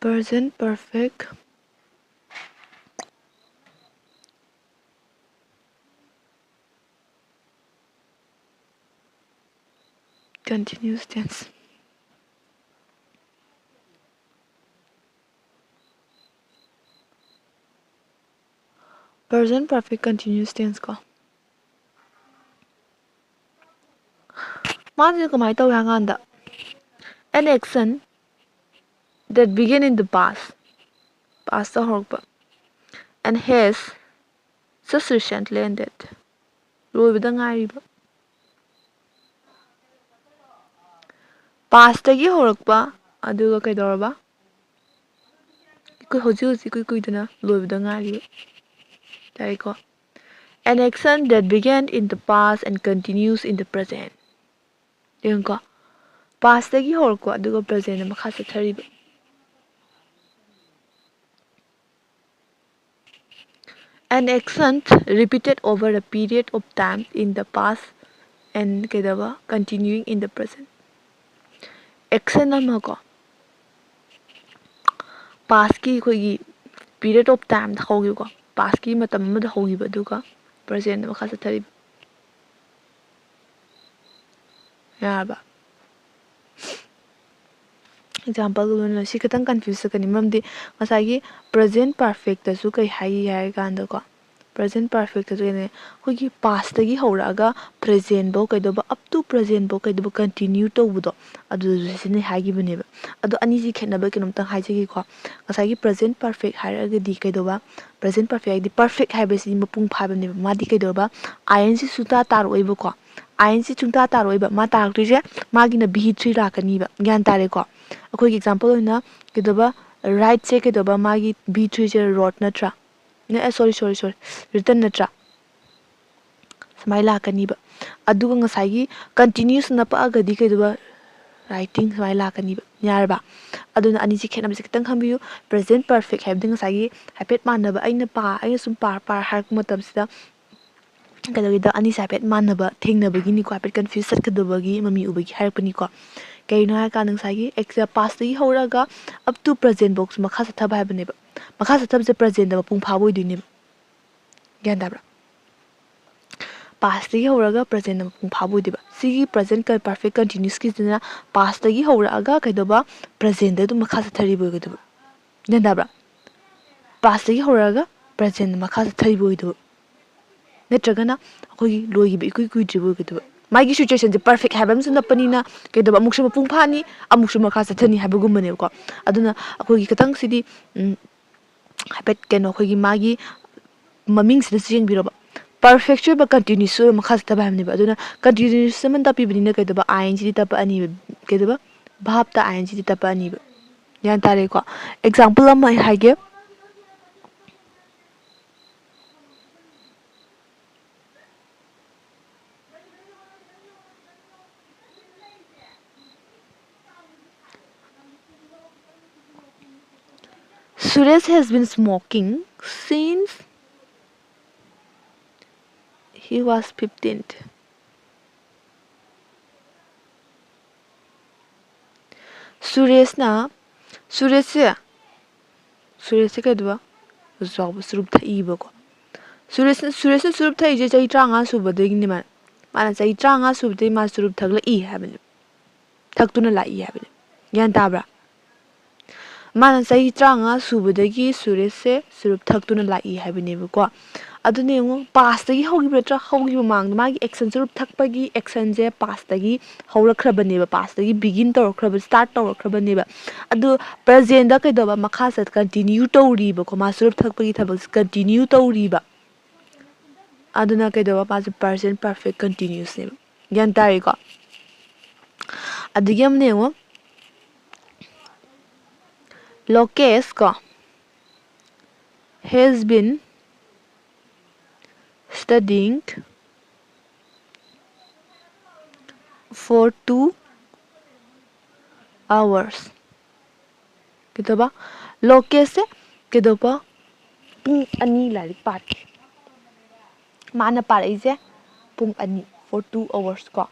present perfect continuous tense. Present perfect continuous tense ko. Mazi kamai tau hanganda. An action that began in the past the horpa, and has just recently ended. Loibda ngariba. Past tagi horakpa aduga kaidoraba. Ikui hoji kuidana loibda ngariba. Tariko. An action that began in the past and continues in the present. Yunko. Past tagi horakpa aduga present na makha sathariba. An action repeated over a period of time in the past and continuing in the present. Action amako past ki khoi period of time da hogi ko past ki matam ma da hogi ba duka present ma khasa thari ya ba example lu si katang confuse kani mamdi masagi present perfect da su kai hai ganda ko present perfect da ne hogi past gi horaga present bo kai do ba up to present bo kai do continue to budo adu sini hagi bane ba adu ani ji khena ba kinum tang haji gi ko masagi present perfect haraga di kai do ba present perfect di perfect hai ba si mapung pha ba ne ba ma di kai do ba ing suta tar oi ba ko ing chungta tar oi ba ma tar tu je ma gi na b3 ra kani ba gyan tare ko akoi example oina kai do ba right se kai do ba ma gi b3 je road na tra sorry written natra samai lakani ba aduga ngasai continuous na pa agadi kai ba writing samai lakani ba yar ba aduna ani ji khena bi kitang khambiyu present perfect have ding ngasai hapet manaba aina sum par har matam sida kadagida ani sapet manaba thengnaba gi ni ko hapet confuse sat kadabagi mami ubagi harpani ko kaino ha ka nang sai extra past gi horaga up to present box makha sa thaba habne ba makha sa thab je present da pung phawoi dini gyan dabra past gi horaga present da pung phawoi diba sigi present ka perfect continuous ki dina past gi horaga kaidoba present da du makha sa thari boi gadu gyan dabra past gi horaga present makha sa thari boi du netragana akoi loigi bi kui dribu gadu मागी situation जे perfect हैबम सुन पनिना केदब अमुक सम पुंग फानी अमुक सम खा सथनी हैबगुमने को अदुना अखोगी कतंग सिदी हैपेट केनो अखोगी मागी ममिंग सिदा सिंग Biroba perfect बा continuous मखा सथबा हमने अदुना कंटिन्यूस मन तपि बिनिना केदब आईएनजी दी तप अनि केदब भाब ता आईएनजी दी तप अनि यान तारे को एग्जांपल अम हाइगे Suresh has been smoking since he was 15. Suresh ka dua zog surup tha iba ko Suresh surup tha ije chai tranga suba de ni man mana chai tranga suba de ma surup thagla I habani thagtuna la I habani yan tabra mana chai tranga suba de gi Suresh se surup thagtuna la I habani ko adune ngo past gi hogi betra hogi mang ma gi action surup thakpa gi action je past gi holakrabani ba past gi begin tawkrab start tawkrabani ba adu present da kai ba makha sat continue tawri ba ko ma surup thakpa gi thabak continue tawri ba aduna kai ba past present perfect continuous ne gyan tari ko adigam ne ngo Lokesh ko has been studying for 2 hours. Gitu ba? Lokesh gitu ba? Pung ani lari pat. Mana para ise pung ani for 2 hours ko.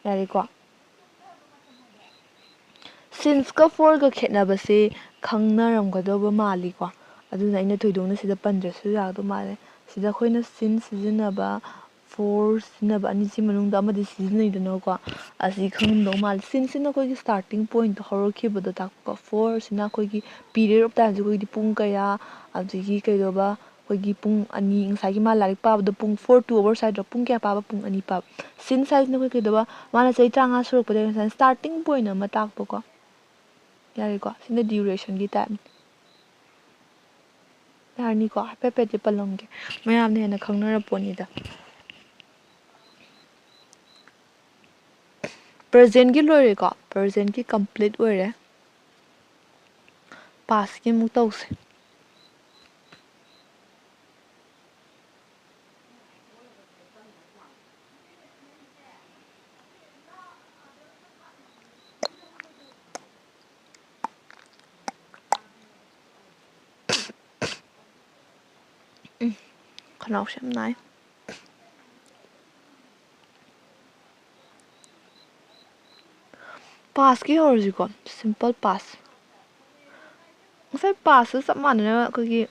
Lari ko. Since ka for ka khetna ba se khangna ram ga do ba mali ko. Aduna ina thoidong na sida pandrasu ya do male sida khoina sin sijina ba for sinaba anisi manungda amadi sizinaidanako asi khangdau mal sina akoigi starting point horokhibado takko for sina akoigi period of time akoigi pung kaya adigi kaidoba akoigi pung ani ngasagi ma larik pabado pung 4 2 over side pung kya paba pung ani pab sin size na akoigi kaidoba mana chai tranga surukpada starting point ama takpoko yariko sina duration gi time yarniko hapepete palongge mayamne hena khangnara ponida present gi loire ko present gi complete oire past gi muk tause khanaw shem nai past ki horjiko simple past ngasai past sa manana akoigi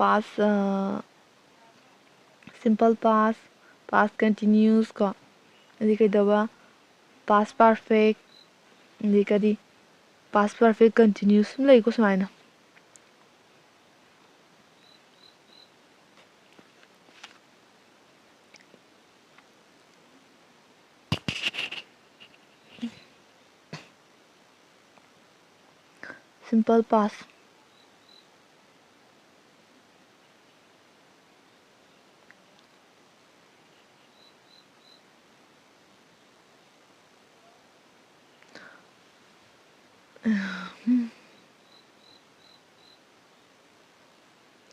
past simple past past continuous ko adi kaidaba past perfect adi kadi past perfect continuous sum lei ko sumaina simple past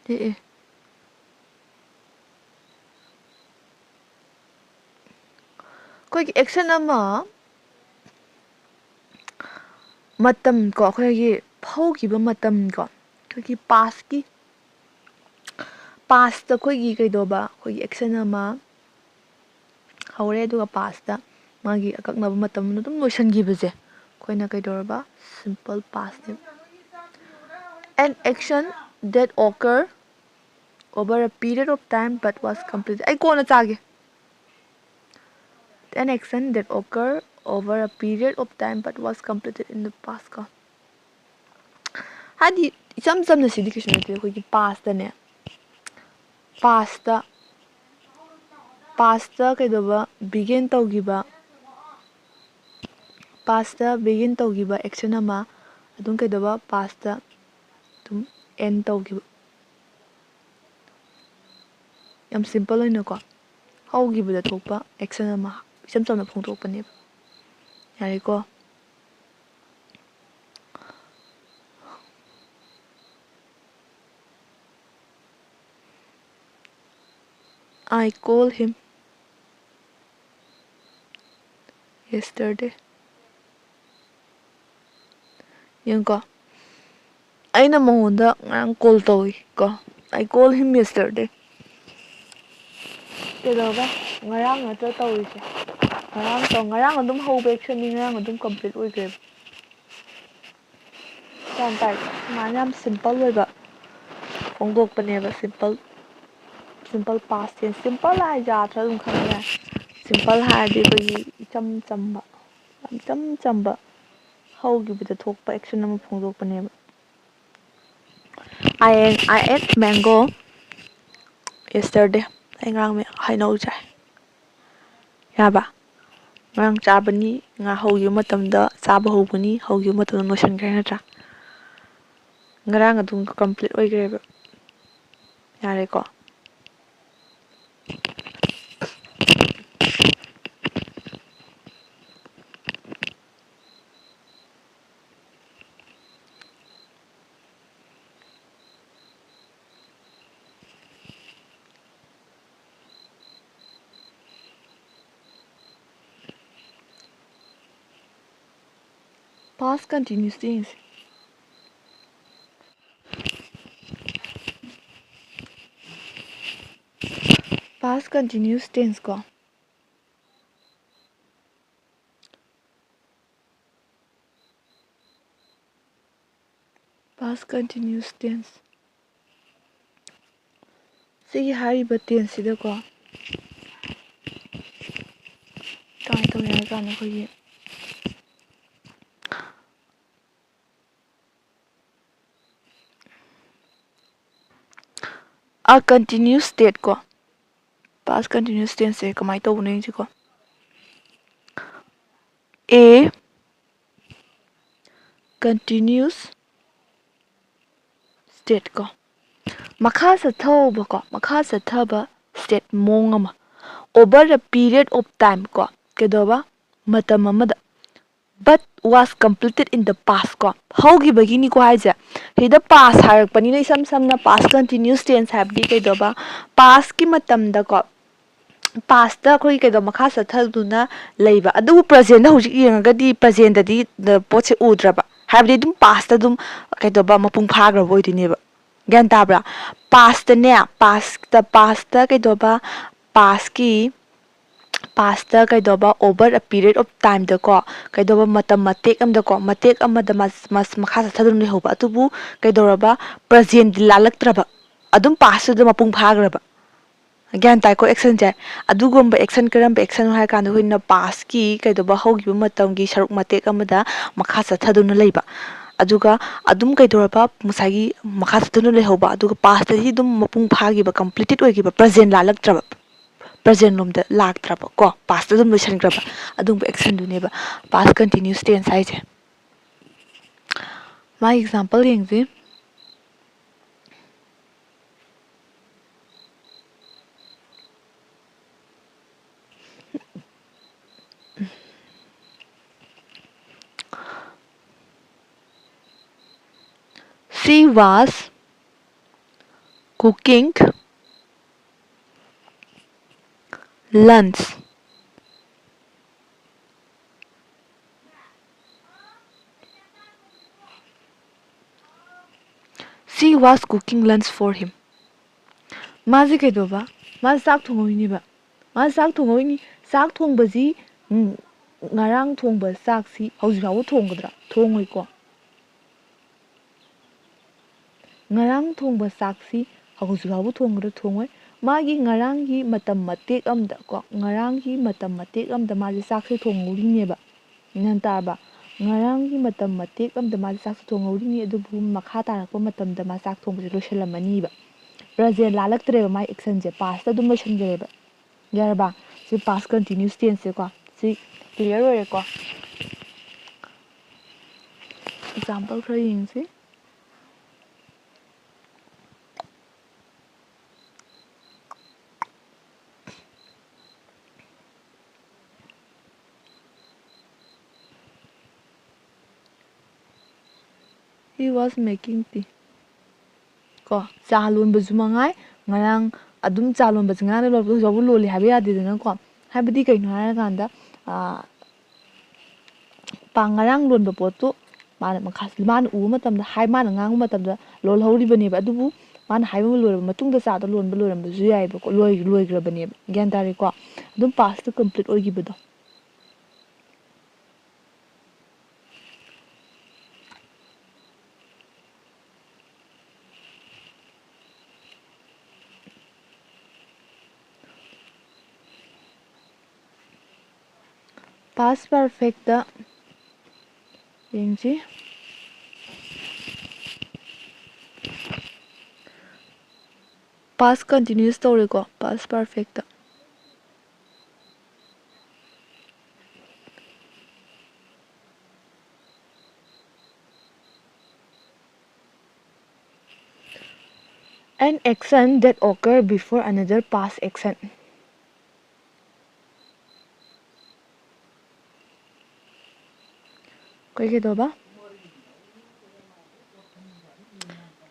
eh akoigi action ama matam ko akoigi phaukiba matam ko akoigi past ki past ta akoigi kaidoba akoigi action ama hore aduga past ta magi akaknaba matam dum loisangibase koina kaidoraba simple past ne an action that occur over a period of time but was completed ai kona chage an action that occur over a period of time but was completed in the past ko hadi icham chamna sidi kishna te akoigi past ta ne past ta kaidoba begin taugiba past ta begin taugiba action ama adum kaidoba past ta dum end taugiba yam simple oina ko haugibada thokpa action ama icham chamna phongthokpane yare ko I called him yesterday yung ko aina mongonda ngarang call tawi ko I called him yesterday kedoba ngarang na to tawi se ngarang adum hauba action ni ngarang adum complete oigre tan tai manam simple oiba phongdokpaneba simple past tense simple hai ja thra dum khangya simple hai de bagi cham chamba haugibada thokpa action ama phongdokpaneba I ate mango yesterday ai ngarang me hainau chai yaba ngarang chabani nga haugi matamda chaba hobani haugi matamda notion kai natra ngarang adum complete oigreba yare ko past continuous tense past continuous tense ko past continuous tense sigi hariba tense sida ko ꯍꯥꯏꯔꯀꯥꯟꯗ ꯑꯩꯈꯣꯏꯒꯤ continuous state ꯀꯣ past continuous tense ꯁꯦ ꯀꯃꯥꯏꯅ ꯇꯧꯕꯅꯣ ꯌꯦꯡꯁꯤꯀꯣ A continuous state ꯀꯣ makha sathaba ko makha sathaba state mong ama over a period of time ko kedoba matam amada but was completed in the past ko hogibagi ni ko haise hida past harakpani na isam samna past continuous tense habdi kedoba past ki matam da ko past da khoi kedo makha sathaduna leiba adu present da hojik yengagadi present da di potse udraba habdi dum past da dum kedoba mapung phagrabo idineba gyan tabra past ne past da kaidoba past ki past da kaidoba over a period of time da ko kaidoba matam matek am da ko matek amada mas makha sathadun lehoba atubu kaidoraba present lalaktraba adum past da mapung phagraba gyan tai ko action jai adugomba action karamba action hai kan hoina past ki kaidoba hogiba matam gi saruk matek amada makha sathadun leiba aduga adum kaidoraba musagi makha sathadun lehoba aduga past hi dum mapung phagiba completed oigiba present lalaktraba present lomda laktraba ko past dum loisangraba adum action duneba past continuous tense hai je my example yengzi she was cooking lunch she was cooking lunch for him mazi kaidoba ma sak thongoini ba ma sak thongoini sak thongbaji ngarang thongba sak si hauji hawo thonggadra thongoi ko ngarang thongba sak si hauji hawo thonggadra thongoi magi ngarang gi matam matek amda ko ngarang gi matam matek amda maji sak si thonguri ba nan tarba ngarang gi matam matek amda maji sak si thonguri ni adubu makha tarakpa matam da ma sak thongba loisalamani ba present lalaktreba mai action je past da dum loisangreba yarba si past continuous tense se ko si clear ore ko example khara yengsi he was making tea ko cha lonba jumangai ngarang adum cha lonba jingana lobdo jobu loli habe yadidana ko habidi kaino haraganda pangarang lonba potu mana makhas mana u matamda hai mana ngang matamda lol hawribane ba adubu mana haiba loiraba matungda cha da lonba loiramba ju yaiba ko loigrabane gyan tare ko adum past to complete oigibado past perfect da yengji past continuous story ko past perfect da an action that occur before another past action koi ke doba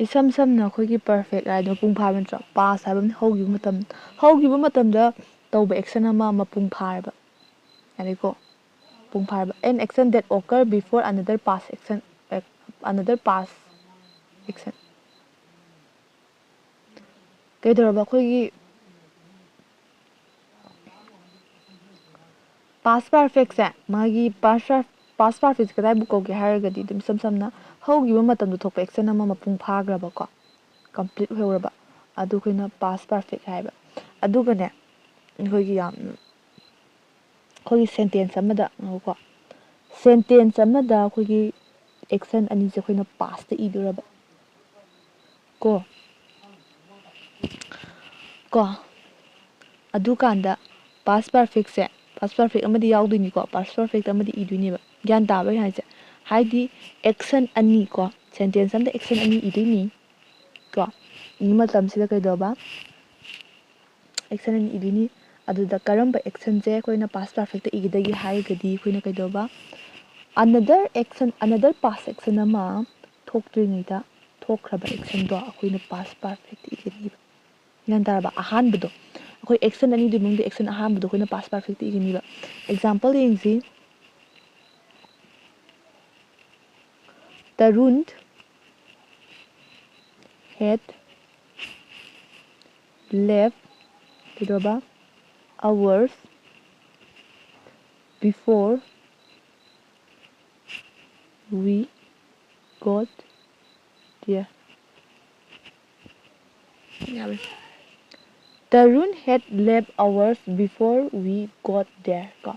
isam samna akhoi perfect ai do pung pha mantra past habam hogiba matamda tauba action ama mapung pharba ariko pung pharba an action that occur before another past action another past action kaidoraba akhoi past perfect se magi past perfect kadai bu ko ge haragadi dum sam samna hogiba matam do thokpa action ama mapung phagraba ko complete hoiraba adu khoina past perfect haiba adugane khoi gi yam ꯑꯩꯈꯣꯏꯒꯤ sentence ꯑꯃꯗ ꯉꯥꯏꯈꯣꯀꯣ sentence ꯑꯃꯗ ꯑꯩꯈꯣꯏꯒꯤ action ꯑꯅꯤꯁꯦ ꯑꯩꯈꯣꯏꯅ ꯄꯥꯁꯇ ꯏꯗꯣꯔꯕ ꯀꯣ ꯑꯗꯨꯀꯥꯟꯗ pass ꯄꯔꯐꯦꯛꯁꯦ pass perfect ꯑꯃꯗꯤ ꯌꯥꯎꯗꯣꯏꯅꯤꯀꯣ ꯄꯥꯁ ꯄꯔꯐꯦꯛ ꯑꯃꯗꯤ ꯏꯗꯣꯏꯅꯦꯕ ꯒ꯭ꯌꯥꯟ ꯇꯥꯕ꯭ꯔꯥ ꯑꯩ ꯍꯥꯏꯁꯦ ꯍꯥꯏꯗꯤ ꯑꯦꯛꯁꯟ ꯑꯅꯤ ꯀꯣ ꯁꯦꯟꯇꯦꯟꯁ ꯑꯃꯗ ꯑꯦꯛꯁꯟ ꯑꯅꯤ ꯏꯗꯣꯏꯅꯤ ꯀꯣ ꯏ ꯃꯇꯝꯁꯤꯗ ꯀꯩꯗꯧꯕ ꯑꯦꯛꯁꯟ ꯑꯅꯤ ꯏꯗꯣꯏꯅꯤ ꯑꯗꯨꯗ ꯀꯔꯝꯕ ꯑꯦꯛꯁꯟꯁꯦ ꯑꯩꯈꯣꯏꯅ ꯄꯥꯁ ꯄꯔꯐꯦꯛꯇ ꯏꯒꯗꯒꯦ ꯍꯥꯏꯔꯒꯗꯤ ꯑꯩꯈꯣꯏꯅ ꯀꯩꯗꯧꯕ ꯑꯅꯗꯔ ꯄꯥꯁ ꯑꯦꯛꯁꯟ ꯑꯃ ꯊꯣꯛꯇ꯭ꯔꯤꯉꯩꯗ ꯊꯣꯛꯈ꯭ꯔꯕ ꯑꯦꯛꯁꯟꯗꯣ ꯑꯩꯈꯣꯏꯅ ꯄꯥꯁ ꯄꯔꯐꯦꯛꯇ ꯏꯒꯅꯤꯕ ꯒ꯭ꯌꯥꯟ ꯇꯥꯔꯕ ꯑꯍꯥꯟꯕꯗꯣ ꯑꯩꯈꯣꯏ ꯑꯦꯛꯁꯟ ꯑꯅꯤꯗꯨ ꯃꯅꯨꯡꯗ ꯑꯦꯛꯁꯟ ꯑꯍꯥꯟꯕꯗꯣ ꯑꯩꯈꯣꯏꯅ ꯄꯥꯁ ꯄꯔꯐꯦꯛꯇ ꯏꯒꯅꯤꯕ ꯑꯦꯛꯖꯥꯝꯄꯜ ꯌꯦꯡꯁꯤ Tarun had left kaidoba hours before we got there. Tarun had left hours before we got there. ꯀꯣ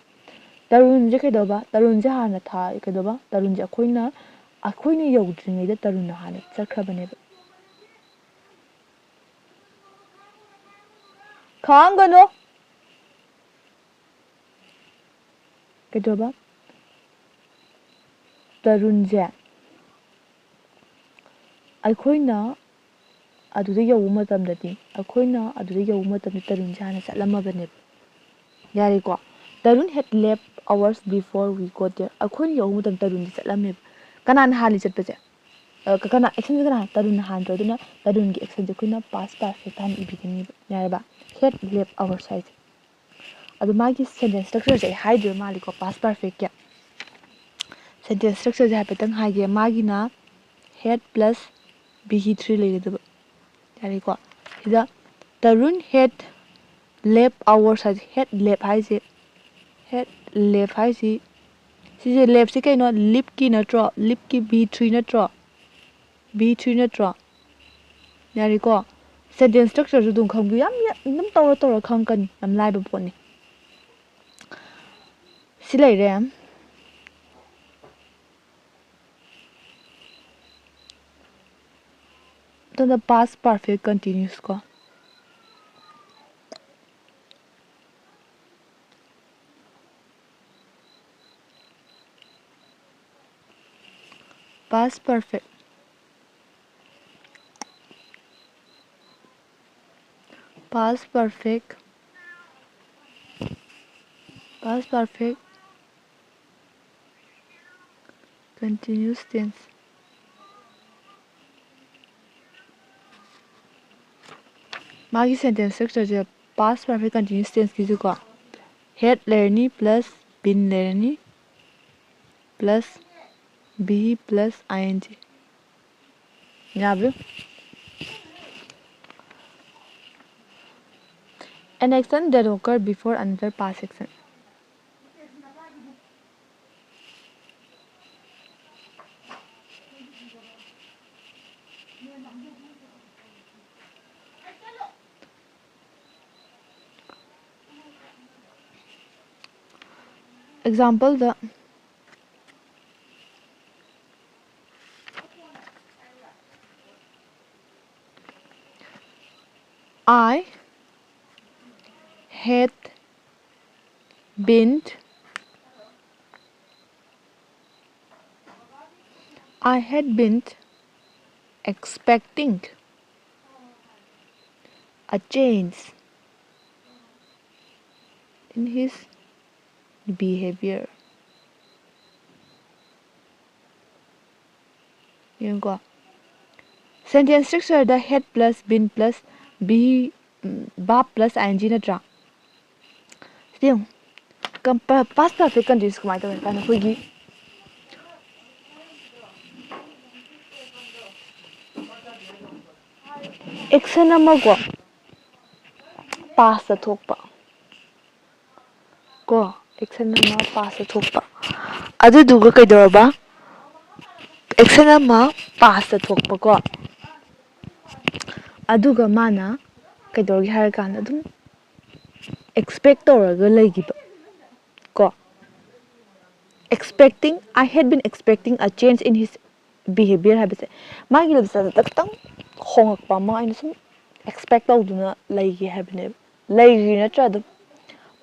ꯇꯔꯨꯟꯁꯦ ꯀꯩꯗꯧꯕ ꯇꯔꯨꯟꯁꯦ ꯍꯥꯟꯅ ꯀꯩꯗꯧꯕ ꯇꯔꯨꯟꯁꯦ ꯑꯩꯈꯣꯏꯅ ꯌꯧꯗ꯭ꯔꯤꯉꯩꯗ ꯇꯔꯨꯟꯅ ꯍꯥꯟꯅ ꯆꯠꯈ꯭ꯔꯕꯅꯦꯕ ꯈꯥꯡꯒꯅꯣ ꯀꯩꯗꯧꯕ ꯇꯔꯨꯟꯁꯦ ꯑꯩꯈꯣꯏꯅ ꯑꯗꯨꯗ ꯌꯧꯕ ꯃꯇꯝꯗꯗꯤ ꯇꯔꯨꯟꯁꯦ ꯍꯥꯟꯅ ꯆꯠꯂꯝꯃꯕꯅꯦꯕ ꯌꯥꯔꯦꯀꯣ ꯇꯔꯨꯟ ꯍꯦꯠ ꯂꯦꯞ hours before we God there ꯑꯩꯈꯣꯏꯅ ꯌꯧꯕ ꯃꯇꯝꯗ ꯇꯔꯨꯟꯁꯦ ꯆꯠꯂꯝꯃꯦꯕ ꯀꯅꯥꯅ ꯍꯥꯜꯂꯤ ꯆꯠꯄꯁꯦ ꯑꯦꯛꯁꯟꯁꯦ ꯀꯅꯥ ꯇꯔꯨꯟꯅ ꯍꯥꯟꯗ꯭ꯔꯣ ꯑꯗꯨꯅ ꯇꯔꯨꯟꯒꯤ ꯑꯦꯛꯁꯟꯁꯦ ꯑꯩꯈꯣꯏꯅ ꯄꯥꯁ ꯄꯔꯐꯦꯛꯇ ꯍꯥꯟꯅ ꯏꯕꯤꯒꯅꯤꯕ ꯌꯥꯔꯕ ꯍꯦꯠ ꯂꯦꯞ ꯑꯋꯥꯔꯁ ꯍꯥꯏꯁꯦ ꯑꯗꯣ ꯃꯥꯒꯤ ꯁꯦꯟꯇꯦꯟꯁ ꯁ꯭ꯇ꯭ꯔꯛꯆꯔꯁꯦ ꯑꯩ ꯍꯥꯏꯗꯣꯏ ꯃꯥꯜꯂꯤꯀꯣ ꯄꯥꯁ ꯄꯔꯐꯦꯛꯀꯤ ꯁꯦꯟꯇꯦꯟꯁ ꯁ꯭ꯇ꯭ꯔꯛꯆꯔꯁꯦ ꯍꯥꯏꯐꯦꯠꯇꯪ ꯍꯥꯏꯒꯦ ꯃꯥꯒꯤꯅ ꯍꯦꯠ ꯄ꯭ꯂꯁ ꯕꯤꯒꯤ ꯊ꯭ꯔꯤ ꯂꯩꯒꯗꯕ ꯌꯥꯔꯦꯀꯣ ꯁꯤꯗ ꯇꯔꯨꯟ ꯍꯦꯠ ꯂꯦꯞ ꯑꯋꯥꯔꯁ ꯍꯥꯏꯁꯦ ꯍꯦꯠ ꯂꯦꯞ ꯍꯥꯏꯁꯤ ꯁꯤꯁꯦ ꯂꯦꯞꯁꯤ ꯀꯩꯅꯣ ꯂꯤꯞꯀꯤ ꯅꯠꯇ꯭ꯔꯣ ꯂꯤꯞꯀꯤ B3 ꯅꯠꯇ꯭ꯔꯣ B3 ꯅꯠꯇ꯭ꯔꯣ ꯌꯥꯔꯦꯀꯣ ꯁꯦꯟꯇꯦꯟꯁ ꯁ꯭ꯇ꯭ꯔꯛꯆꯔꯁꯨ ꯑꯗꯨꯝ ꯈꯪꯕꯤꯌꯨ ꯌꯥꯝ ꯑꯗꯨꯝ ꯇꯧꯔ ꯈꯪꯉꯛꯀꯅꯤ ꯌꯥꯝ ꯂꯥꯏꯕ ꯄꯣꯠꯅꯤ ꯁꯤ ꯂꯩꯔꯦ ꯑꯗꯨꯅ ꯄꯥꯁ ꯄꯔꯐꯦꯛ ꯀꯟꯇꯤꯅ꯭ꯌꯨꯁ ꯀꯣ past perfect past perfect continuous tense मागी sentence structure जे past perfect continuous tense की को had लेरनी plus been लेरनी plus be plus ing याबे an action that occurred before another past action example the I had been expecting a change in his behavior. Go. Sentence structure the had plus been plus be verb plus ing natra. Still, past perfect continuous kumai tahu kan aku gi. Action nama ko past thokpa. Ko action nama past thokpa. Adu duga kay dorba. Action nama past thokpa ko. Aduga mana kay dorgi har kan adum expect tawraga ꯂꯩꯒꯤꯕ ꯀꯣ I had been expecting a change in his behavior habits. Magi labsa takang hongak pa ma aina sum expect tawduna laigi habne. Laigi natra dum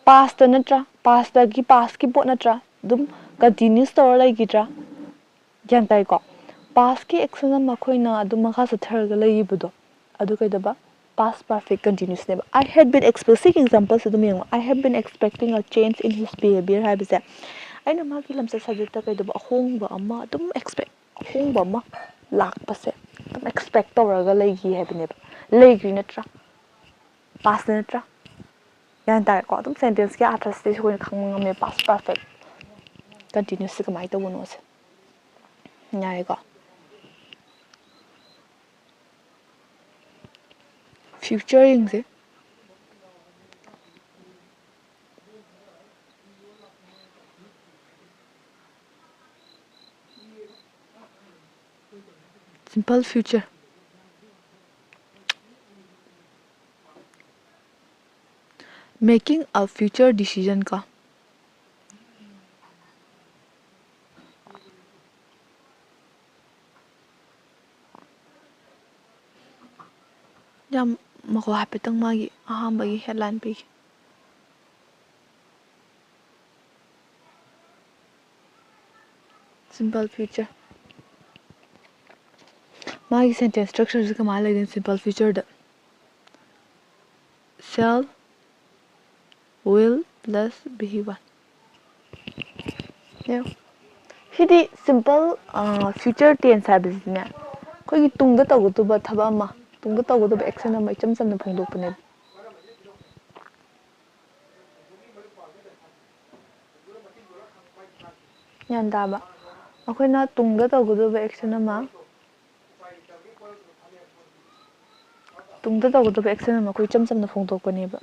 past natra past ki pot natra dum continuous tawra laigi tra. Gyan tai ko. Past ki action na makoina dum makha sa tharga laigi budo. Adu kaidaba past perfect continuous neba. I had been specific examples dum yang I have been expecting a change in his behavior habits. Aina magi lamsa sajita kaidaba ahongba ama dum expect ahongba ama lakpase dum expect tawraga laigi habneba. Laigi natra past natra yan ta ko dum sentence ki athas te ko khangma me past perfect continuous ka mai tawuno se nyai ko future ing se simple future making a future decision ka yam mako hapetang magi ahambagi headline pi simple future magi sentence structure ka mala in simple future da shall will plus be one yeah hidi simple future tense habisne koi tungda tawgutuba thaba ma tungda tawgutuba action ama icham chamna phongdokpane yan daba akoina tungda tawgutuba action ama tungda tawgutuba action ama koi cham chamna phongdokpane ba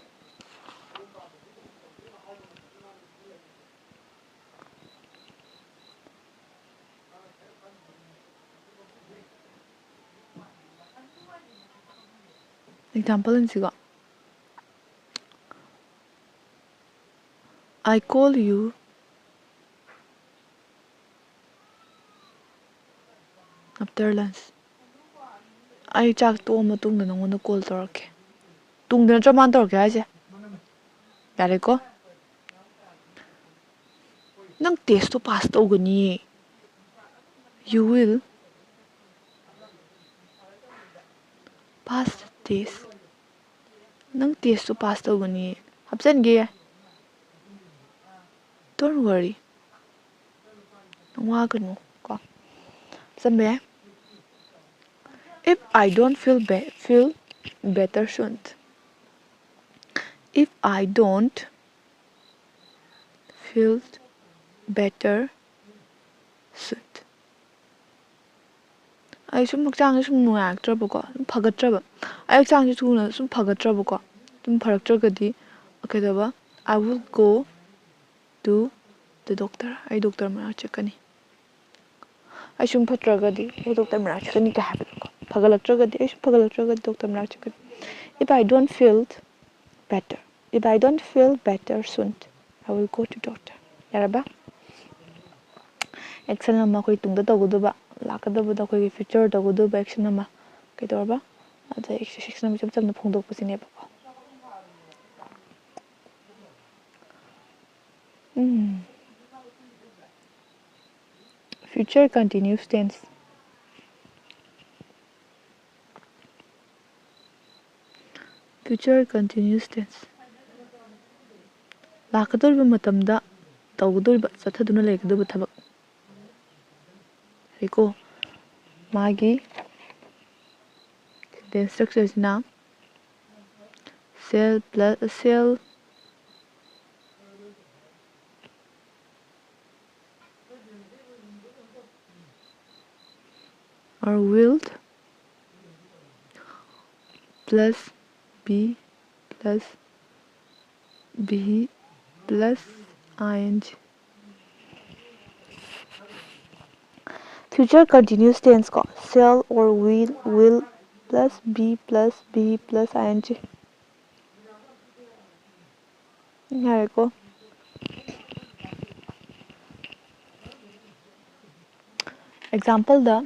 example in siga I call you after lunch ai chak to matungda nangona call torake tungda na man torake haise yare ko nang test to pass tawgani you will pass test nang test to pass tawgani hapsan ge don't worry wa kanu ko sambe if I don't feel better soon if I don't feel better soon ai sum hakchang sum nuangtraba ko phagatraba ai hakchang ji thuna sum phagatraba ko tum pharaktragadi akaidaba I will go to the doctor ai doctor ma chekani ai sum phatragadi ai doctor ma chekani ka habi ko phagalaktragadi ai sum phagalaktragadi doctor ma chekani if I don't feel better if I don't feel better soon I will go to doctor yaraba action ama koi tungda tawguduba lakadabada koi future tawguduba action ama kaidorba ada action ama cham na phongdok pasine ba future continuous tense future continuous tense lakadorba matamda tawgudorba chathaduna lekadaba thabak riko magi the structure is now cell plus cell or willed plus b plus b plus ing future continuous tense ko shall or will plus b plus ing yare ko ꯑꯦꯛꯖꯥꯝꯄꯜꯗ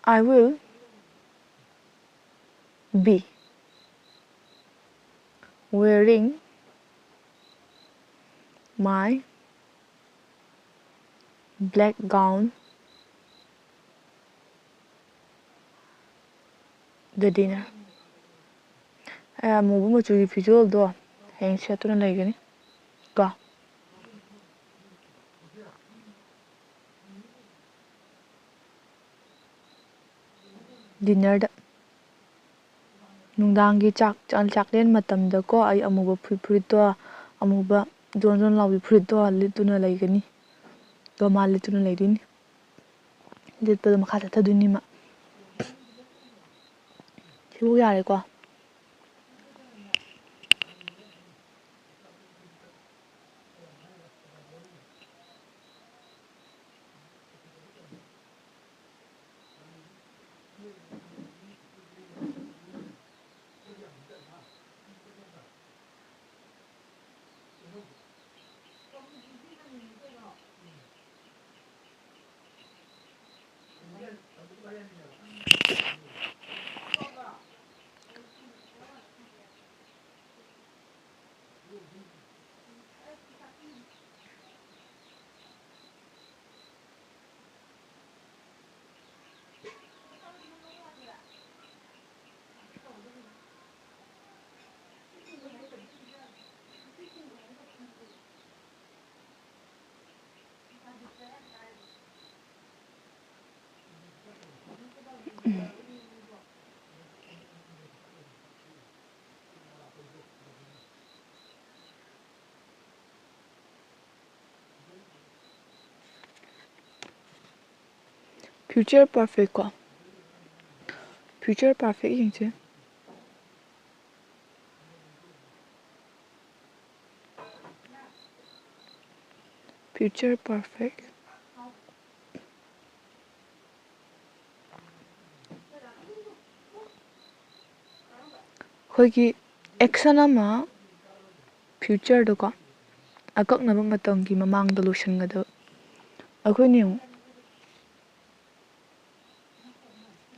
I will be wearing my black gown the dinner. ꯑꯃꯨꯕ ꯃꯆꯨꯒꯤ ꯐꯤꯖꯣꯜꯗꯣ ꯍꯌꯦꯡ ꯁꯦꯠꯇꯨꯅ ꯂꯩꯒꯅꯤ ꯀꯣ ꯗꯤꯟꯅꯔꯗ ꯅꯨꯡꯗꯥꯡꯒꯤ ꯆꯥꯛꯂꯦꯟ ꯃꯇꯝꯗꯀꯣ ꯑꯩ ꯑꯃꯨꯕ ꯐꯨꯔꯤꯠꯇꯣ ꯑꯃꯨꯕ ꯖꯣꯟ ꯖꯣꯟ ꯂꯥꯎꯕꯤ ꯐꯨꯔꯤꯠꯇꯣ ꯂꯤꯠꯇꯨꯅ ꯂꯩꯒꯅꯤ ꯑꯗꯣ ꯃꯥ ꯂꯤꯠꯇꯨꯅ ꯂꯩꯗꯣꯏꯅꯤ ꯂꯤꯠꯄꯗꯣ ꯃꯈꯥ ꯆꯠꯊꯗꯣꯏꯅꯤ ꯃꯥ ꯁꯤꯕꯨ ꯌꯥꯔꯦꯀꯣ future perfect ꯀꯣ future perfect ꯌꯦꯡꯁꯦ future perfect ꯑꯩꯈꯣꯏꯒꯤ ꯑꯦꯛꯁꯟ ꯑꯃ ꯐ꯭ꯌꯨꯆꯔꯗꯀꯣ ꯑꯀꯛꯅꯕ ꯃꯇꯝꯒꯤ ꯃꯃꯥꯡꯗ ꯂꯣꯏꯁꯤꯟꯒꯗꯕ ꯑꯩꯈꯣꯏꯅ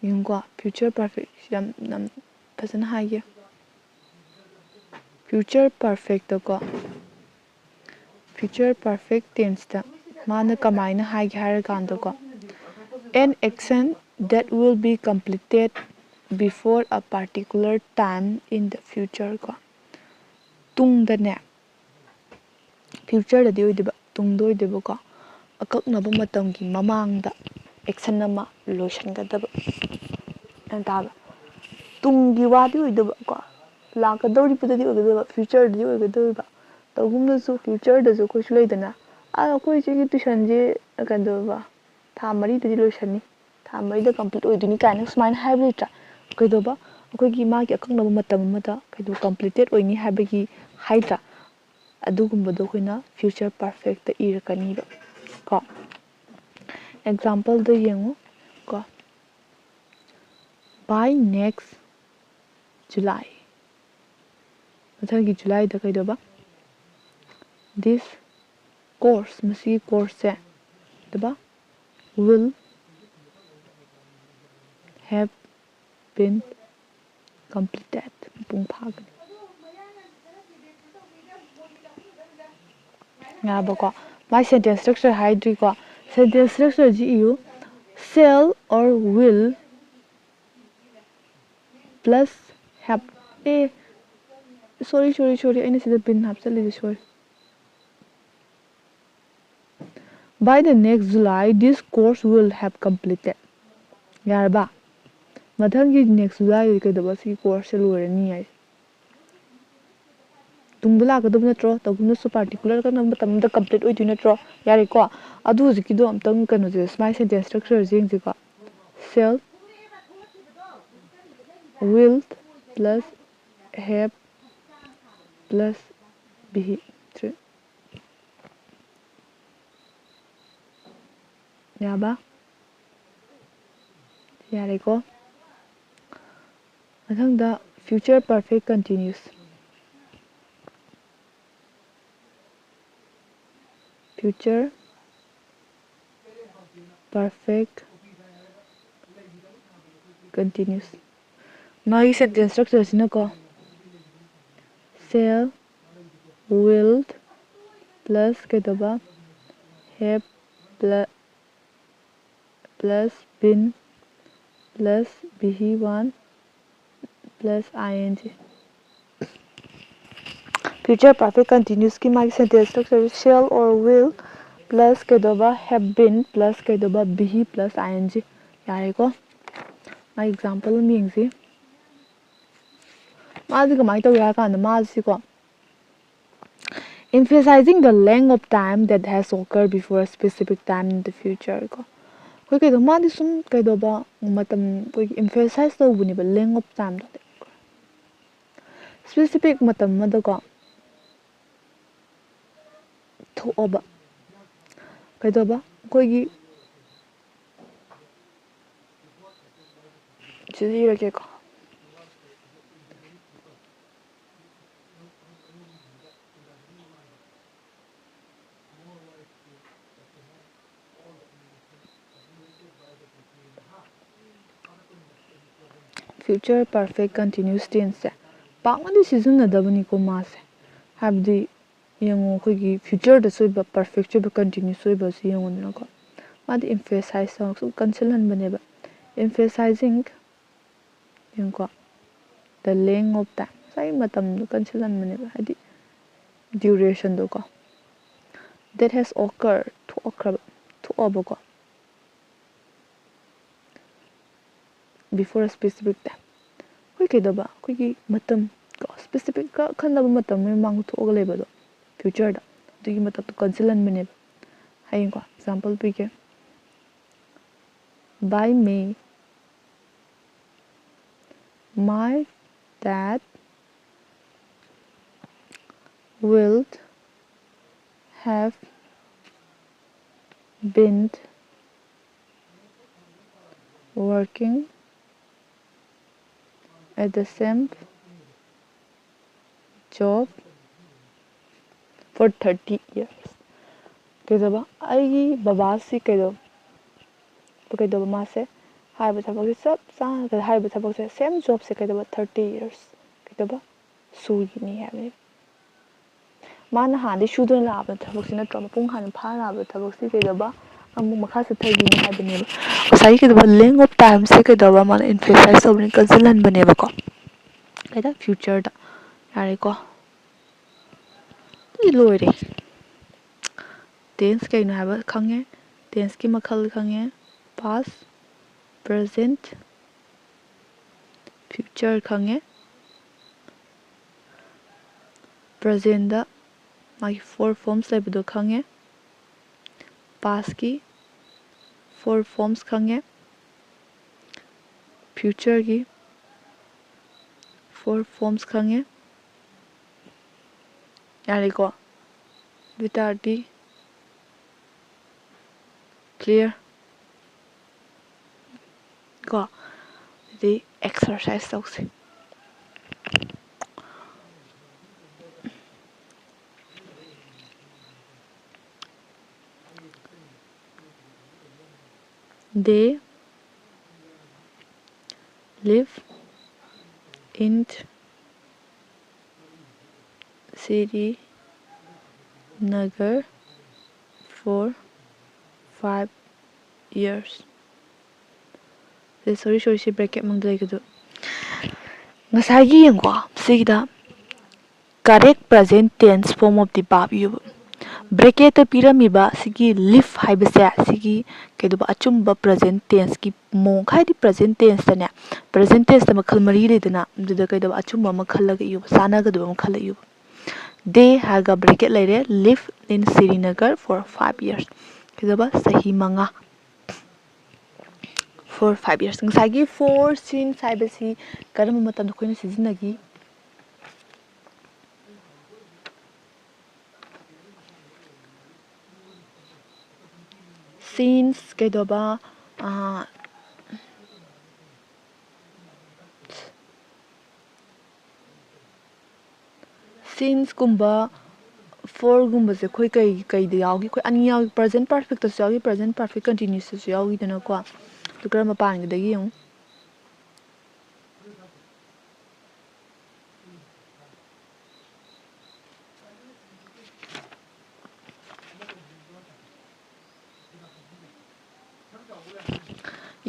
ꯌꯦꯡꯉꯨꯀꯣ ꯐ꯭ꯌꯨꯆꯔ ꯄꯔꯐꯦꯛ ꯌꯥꯝ ꯐꯖꯅ ꯍꯥꯏꯒꯦ ꯐ꯭ꯌꯨꯆꯔ ꯄꯔꯐꯦꯛꯇꯀꯣ ꯐ꯭ꯌꯨꯆꯔ ꯄꯔꯐꯦꯛ ꯇꯦꯟꯁꯇ ꯃꯥꯅ ꯀꯃꯥꯏꯅ ꯍꯥꯏꯒꯦ ꯍꯥꯏꯔꯀꯥꯟꯗꯀꯣ an action that will be completed before a particular time in the future ꯀꯣ ꯇꯨꯡꯗꯅꯦ ꯐ꯭ꯌꯨꯆꯔꯗꯗꯤ ꯑꯣꯏꯗꯣꯏꯕ ꯇꯨꯡꯗ ꯑꯣꯏꯗꯣꯏꯕꯀꯣ ꯑꯀꯛꯅꯕ ꯃꯇꯝꯒꯤ ꯃꯃꯥꯡꯗ ꯑꯦꯛꯁꯟ ꯑꯃ ꯂꯣꯏꯁꯤꯟꯒꯗꯕ ꯇꯥꯕ ꯇꯨꯡꯒꯤ ꯋꯥꯗꯤ ꯑꯣꯏꯗꯕꯀꯣ ꯂꯥꯛꯀꯗꯧꯔꯤꯕꯗꯗꯤ ꯑꯣꯏꯒꯗꯕ ꯐ꯭ꯌꯨꯆꯔꯗꯗꯤ ꯑꯣꯏꯒꯗꯧꯔꯤꯕ ꯇꯧꯒꯨꯝꯅꯁꯨ ꯐ꯭ꯌꯨꯆꯔꯗꯁꯨ ꯑꯩꯈꯣꯏꯁꯨ ꯂꯩꯗꯅ ꯑꯩꯈꯣꯏ ꯁꯤꯒꯤ ꯇꯨꯏꯁꯟꯁꯦ ꯀꯩꯗꯧꯕ ꯊꯥ 4ꯗꯗꯤ ꯂꯣꯏꯁꯟꯅꯤ ꯊꯥ 4ꯗ ꯀꯝꯄ꯭ꯂꯤꯠ ꯑꯣꯏꯗꯣꯏꯅꯤ ꯀꯥꯏꯅ ꯁꯨꯃꯥꯏꯅ ꯍꯥꯏꯕ ꯂꯩꯇ꯭ꯔꯥ ꯀꯩꯗꯧꯕ ꯑꯩꯈꯣꯏꯒꯤ ꯃꯥꯒꯤ ꯑꯀꯛꯅꯕ ꯃꯇꯝ ꯑꯃꯗ ꯀꯝꯄ꯭ꯂꯤꯇꯦꯠ ꯑꯣꯏꯅꯤ ꯍꯥꯏꯕꯒꯤ ꯍꯥꯏꯗ꯭ꯔꯥ ꯑꯗꯨꯒꯨꯝꯕꯗꯣ ꯑꯩꯈꯣꯏꯅ ꯐ꯭ꯌꯨꯆꯔ ꯄꯔꯐꯦꯛꯇ ꯏꯔꯛꯀꯅꯤꯕ ꯀꯣ ꯑꯦꯛꯖꯥꯝꯄꯜꯗ ꯌꯦꯡꯉꯨ ꯀꯣ by next July ꯃꯊꯪꯒꯤ ꯖꯨꯂꯥꯏꯗ ꯀꯩꯗꯧꯕ this course ꯃꯁꯤꯒꯤ ꯀꯣꯔꯁꯁꯦ ꯀꯩꯗꯧꯕ will have been completed ꯃꯄꯨꯡ ꯐꯥꯒꯅꯤ ꯌꯥꯔꯕꯀꯣ ꯃꯥꯏ ꯁꯦꯟꯇꯦꯟꯁ ꯁ꯭ꯇ꯭ꯔꯛꯆꯔ ꯍꯥꯏꯗ꯭ꯔꯤꯀꯣ ꯁꯦꯟꯇꯦꯟꯁ ꯁ꯭ꯇ꯭ꯔꯛꯆꯔꯁꯤꯏꯌꯨ shall or will plus have sorry ꯑꯩꯅ ꯁꯤꯗ ꯕꯤꯟ ꯍꯥꯞꯆꯜꯂꯤꯁꯦ ꯁꯣꯔꯤ by the next July this course will have completed ꯌꯥꯔꯕ ꯃꯊꯪꯒꯤ next July ꯀꯩꯗꯧꯕ ꯁꯤꯒꯤ ꯀꯣꯔꯁꯁꯦ ꯂꯣꯏꯔꯅꯤ ꯍꯥꯏ ꯇꯨꯡꯗ ꯂꯥꯛꯀꯗꯕ ꯅꯠꯇ꯭ꯔꯣ ꯇꯧꯒꯨꯝꯅꯁꯨ ꯄꯥꯔꯇꯤꯀꯨꯂꯔ ꯀꯩꯅꯣ ꯃꯇꯝꯗ ꯀꯝꯄ꯭ꯂꯤꯠ ꯑꯣꯏꯗꯣꯏ ꯅꯠꯇ꯭ꯔꯣ ꯌꯥꯔꯦꯀꯣ ꯑꯗꯨ ꯍꯧꯖꯤꯛꯀꯤꯗꯣ ꯑꯝꯇꯪ ꯀꯩꯅꯣꯁꯦ ꯁꯨꯃꯥꯏꯅ sentence ꯁ꯭ꯇ꯭ꯔꯛꯆꯔꯁꯦ ꯌꯦꯡꯁꯤꯀꯣ shall will plus have plus be 3 yaba yareko mathangda future perfect continuous future perfect continuous magi sentence structure sina ko shall will plus kedaba have plus been plus be1 plus ing future perfect continuous ki magi sentence structure shall or will plus kedaba have been plus kedaba be plus ing yare ko my example means माजी कमाई तो यार कांड माजी को emphasizing the length of time that has occurred before a specific time in the future ko koi kai do Modi sum kai do ba matam koi emphasize to buni ba length of time do specific matam ma do ko tho oba kai do ba koi gi chiri ra ke ko future perfect continuous tense पांगदी सिजनदबनी को मासे हाबदी यंगो कोगी future the सोइबा perfect सोइबा continuous सोइबा सि यंगो नको मादी emphasize सो कंसलन बनेबा emphasizing यंको the length of time sai matam du कंसलन बनेबा Hadi duration दो को that has occurred to occur to oboko before a specific time koi ke daba koi gi matam ko specific ka khanaba matam me mang tho ga leba do future da du gi matam to consilan mene hayin ko example bi ke by May my dad will have been working at the same job for 30 years ke daba ai baba si ke do ke do ma se hai ba thabak se sab sa ke hai ba thabak se same job se ke daba 30 years ke daba su gi ni ha man ha de shu do la ba thabak se na tro pung han pha la ba thabak si ke daba amu makha se thai gi ni ha bane ba sai ke daba length of time se ke daba man emphasize so ni consilan bane ba ko kai da future da yare ko loire tense kai na ba khange tense ki makhal khange past present future khange present da my four forms lebedo khange past ki four forms khange future ki four forms khange yare ko vitardi clear ko the exercise tawse they live in city nagar for 5 years sorry si bracket mang dai gudu ngasai gi yeng ko sigida correct present tense form of the verb you bracket pirami ba sigi live haibase sigi keduba achumba present tense ki mong khai di present tense tane present tense ta makhal mari le dana duda keduba achumba makhal ga yu sana ga du makhal yu they haga bracket laire live in Srinagar for 5 years keduba sahi manga for 5 years ngasagi for sin saibasi karam matam khoina sizinagi since ꯀꯩꯗꯧꯕ sinceꯒꯨꯝꯕ forꯒꯨꯝꯕꯁꯦ ꯑꯩꯈꯣꯏ ꯀꯩꯗ ꯌꯥꯎꯈꯤ ꯑꯩꯈꯣꯏ ꯑꯅꯤ ꯌꯥꯎꯈꯤ present perfectꯁꯨ ꯌꯥꯎꯈꯤ present perfect continuousꯁꯨ ꯌꯥꯎꯈꯤꯗꯅꯀꯣ ꯑꯗꯨ ꯀꯔꯝꯕ ꯄꯥꯟꯒꯗꯒꯦ ꯌꯦꯡꯉꯨ